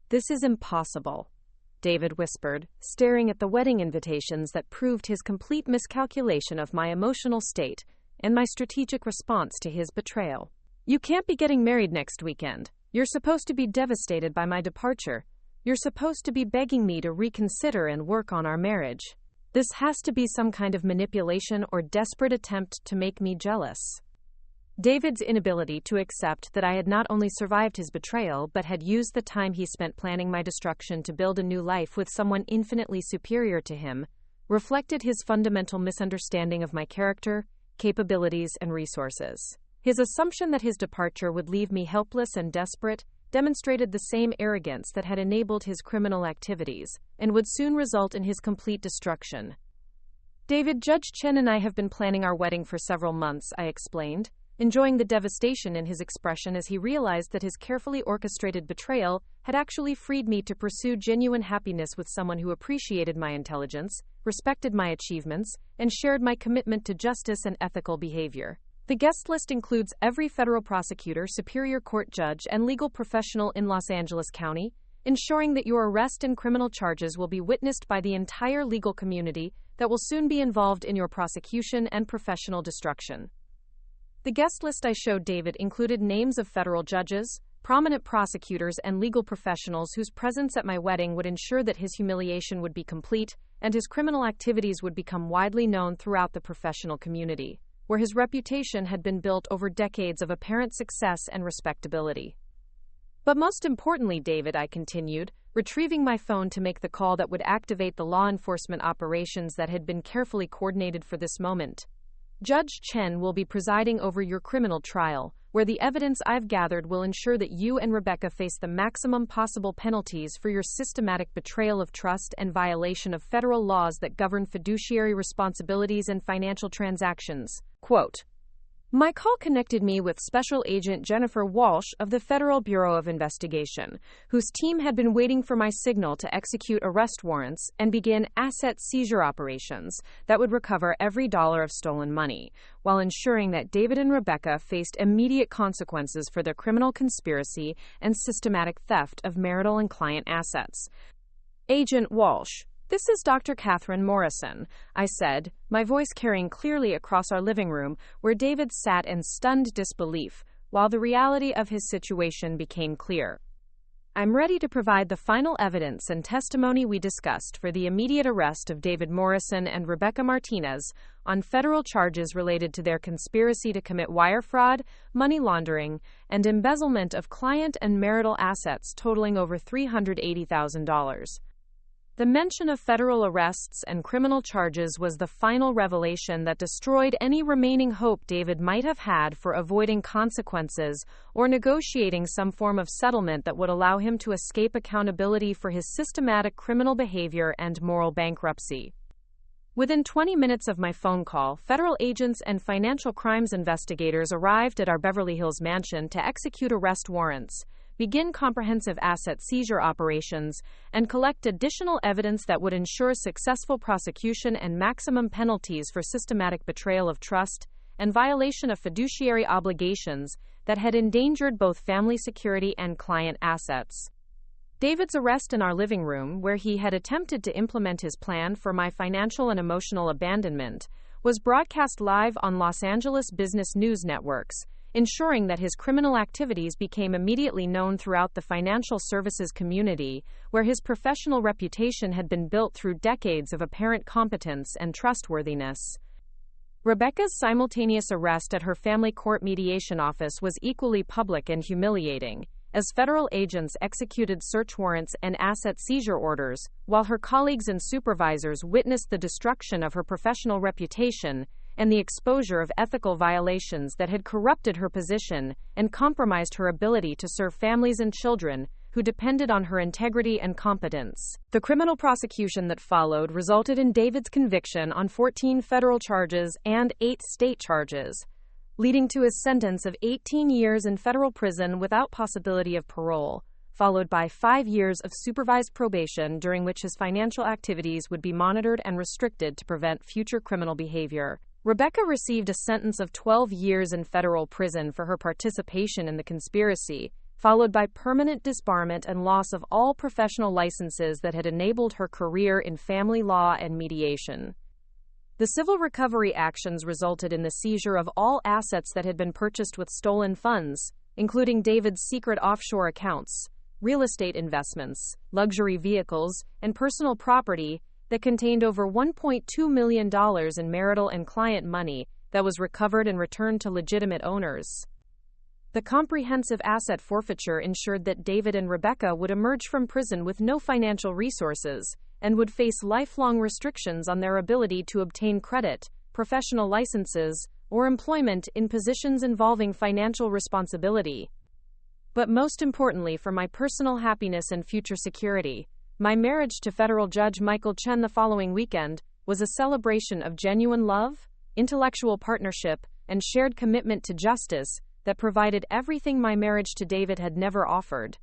"This is impossible," David whispered, staring at the wedding invitations that proved his complete miscalculation of my emotional state and my strategic response to his betrayal. "You can't be getting married next weekend. You're supposed to be devastated by my departure. You're supposed to be begging me to reconsider and work on our marriage. This has to be some kind of manipulation or desperate attempt to make me jealous." David's inability to accept that I had not only survived his betrayal but had used the time he spent planning my destruction to build a new life with someone infinitely superior to him reflected his fundamental misunderstanding of my character, capabilities, and resources. His assumption that his departure would leave me helpless and desperate demonstrated the same arrogance that had enabled his criminal activities and would soon result in his complete destruction. "David, Judge Chen and I have been planning our wedding for several months," I explained, enjoying the devastation in his expression as he realized that his carefully orchestrated betrayal had actually freed me to pursue genuine happiness with someone who appreciated my intelligence, respected my achievements, and shared my commitment to justice and ethical behavior. The guest list includes every federal prosecutor, superior court judge, and legal professional in Los Angeles County, ensuring that your arrest and criminal charges will be witnessed by the entire legal community that will soon be involved in your prosecution and professional destruction. The guest list I showed David included names of federal judges, prominent prosecutors, and legal professionals whose presence at my wedding would ensure that his humiliation would be complete and his criminal activities would become widely known throughout the professional community, where his reputation had been built over decades of apparent success and respectability. "But most importantly, David," I continued, retrieving my phone to make the call that would activate the law enforcement operations that had been carefully coordinated for this moment, "Judge Chen will be presiding over your criminal trial, where the evidence I've gathered will ensure that you and Rebecca face the maximum possible penalties for your systematic betrayal of trust and violation of federal laws that govern fiduciary responsibilities and financial transactions." Quote, "My call connected me with Special Agent Jennifer Walsh of the Federal Bureau of Investigation, whose team had been waiting for my signal to execute arrest warrants and begin asset seizure operations that would recover every dollar of stolen money, while ensuring that David and Rebecca faced immediate consequences for their criminal conspiracy and systematic theft of marital and client assets." "Agent Walsh, this is Dr. Catherine Morrison," I said, my voice carrying clearly across our living room, where David sat in stunned disbelief, while the reality of his situation became clear. "I'm ready to provide the final evidence and testimony we discussed for the immediate arrest of David Morrison and Rebecca Martinez on federal charges related to their conspiracy to commit wire fraud, money laundering, and embezzlement of client and marital assets totaling over $380,000. The mention of federal arrests and criminal charges was the final revelation that destroyed any remaining hope David might have had for avoiding consequences or negotiating some form of settlement that would allow him to escape accountability for his systematic criminal behavior and moral bankruptcy. Within 20 minutes of my phone call, federal agents and financial crimes investigators arrived at our Beverly Hills mansion to execute arrest warrants, begin comprehensive asset seizure operations, and collect additional evidence that would ensure successful prosecution and maximum penalties for systematic betrayal of trust and violation of fiduciary obligations that had endangered both family security and client assets. David's arrest in our living room, where he had attempted to implement his plan for my financial and emotional abandonment, was broadcast live on Los Angeles business news networks, ensuring that his criminal activities became immediately known throughout the financial services community, where his professional reputation had been built through decades of apparent competence and trustworthiness. Rebecca's simultaneous arrest at her family court mediation office was equally public and humiliating, as federal agents executed search warrants and asset seizure orders, while her colleagues and supervisors witnessed the destruction of her professional reputation and the exposure of ethical violations that had corrupted her position and compromised her ability to serve families and children who depended on her integrity and competence. The criminal prosecution that followed resulted in David's conviction on 14 federal charges and 8 state charges, leading to his sentence of 18 years in federal prison without possibility of parole, followed by 5 years of supervised probation during which his financial activities would be monitored and restricted to prevent future criminal behavior. Rebecca received a sentence of 12 years in federal prison for her participation in the conspiracy, followed by permanent disbarment and loss of all professional licenses that had enabled her career in family law and mediation. The civil recovery actions resulted in the seizure of all assets that had been purchased with stolen funds, including David's secret offshore accounts, real estate investments, luxury vehicles, and personal property that contained over $1.2 million in marital and client money that was recovered and returned to legitimate owners. The comprehensive asset forfeiture ensured that David and Rebecca would emerge from prison with no financial resources and would face lifelong restrictions on their ability to obtain credit, professional licenses, or employment in positions involving financial responsibility. But most importantly, for my personal happiness and future security, my marriage to federal Judge Michael Chen the following weekend was a celebration of genuine love, intellectual partnership, and shared commitment to justice that provided everything my marriage to David had never offered.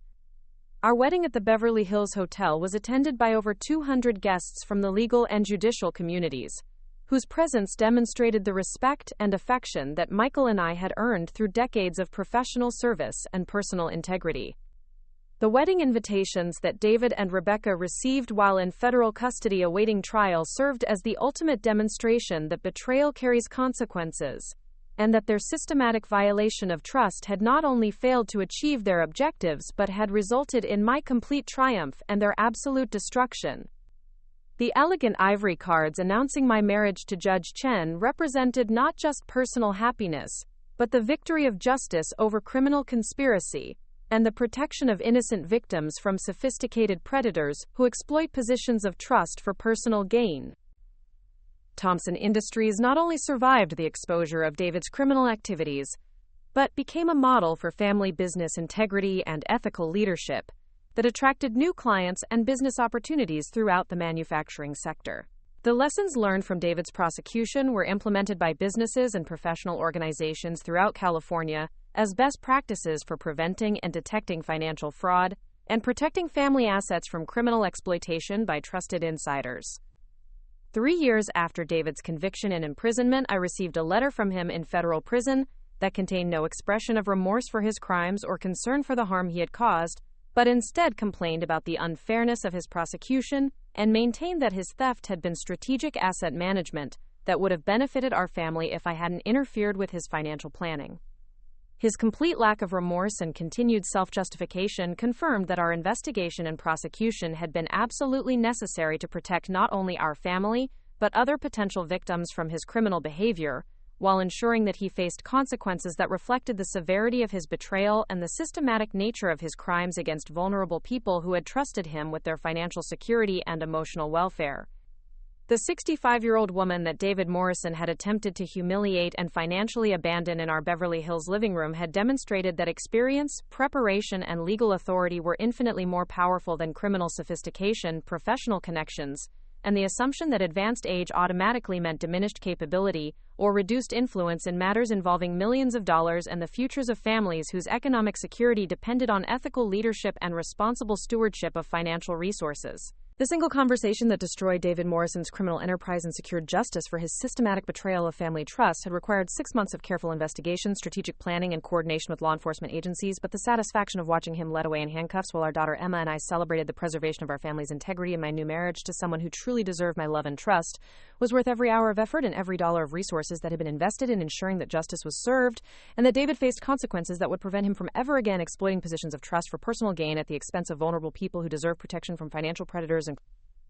Our wedding at the Beverly Hills Hotel was attended by over 200 guests from the legal and judicial communities, whose presence demonstrated the respect and affection that Michael and I had earned through decades of professional service and personal integrity. The wedding invitations that David and Rebecca received while in federal custody awaiting trial served as the ultimate demonstration that betrayal carries consequences, and that their systematic violation of trust had not only failed to achieve their objectives but had resulted in my complete triumph and their absolute destruction. The elegant ivory cards announcing my marriage to Judge Chen represented not just personal happiness, but the victory of justice over criminal conspiracy, and the protection of innocent victims from sophisticated predators who exploit positions of trust for personal gain. Thompson Industries not only survived the exposure of David's criminal activities, but became a model for family business integrity and ethical leadership that attracted new clients and business opportunities throughout the manufacturing sector. The lessons learned from David's prosecution were implemented by businesses and professional organizations throughout California as best practices for preventing and detecting financial fraud and protecting family assets from criminal exploitation by trusted insiders. 3 years after David's conviction and imprisonment, I received a letter from him in federal prison that contained no expression of remorse for his crimes or concern for the harm he had caused, but instead complained about the unfairness of his prosecution and maintained that his theft had been strategic asset management that would have benefited our family if I hadn't interfered with his financial planning. His complete lack of remorse and continued self-justification confirmed that our investigation and prosecution had been absolutely necessary to protect not only our family, but other potential victims from his criminal behavior, while ensuring that he faced consequences that reflected the severity of his betrayal and the systematic nature of his crimes against vulnerable people who had trusted him with their financial security and emotional welfare. The 65-year-old woman that David Morrison had attempted to humiliate and financially abandon in our Beverly Hills living room had demonstrated that experience, preparation, and legal authority were infinitely more powerful than criminal sophistication, professional connections, and the assumption that advanced age automatically meant diminished capability or reduced influence in matters involving millions of dollars and the futures of families whose economic security depended on ethical leadership and responsible stewardship of financial resources. The single conversation that destroyed David Morrison's criminal enterprise and secured justice for his systematic betrayal of family trust had required 6 months of careful investigation, strategic planning, and coordination with law enforcement agencies, but the satisfaction of watching him led away in handcuffs while our daughter Emma and I celebrated the preservation of our family's integrity and my new marriage to someone who truly deserved my love and trust was worth every hour of effort and every dollar of resources that had been invested in ensuring that justice was served and that David faced consequences that would prevent him from ever again exploiting positions of trust for personal gain at the expense of vulnerable people who deserve protection from financial predators. And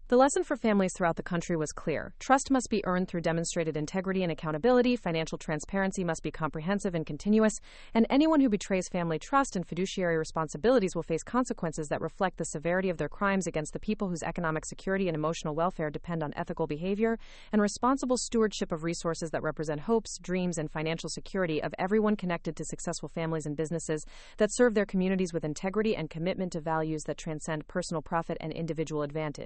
the lesson for families throughout the country was clear. Trust must be earned through demonstrated integrity and accountability, financial transparency must be comprehensive and continuous, and anyone who betrays family trust and fiduciary responsibilities will face consequences that reflect the severity of their crimes against the people whose economic security and emotional welfare depend on ethical behavior and responsible stewardship of resources that represent hopes, dreams, and financial security of everyone connected to successful families and businesses that serve their communities with integrity and commitment to values that transcend personal profit and individual advantage.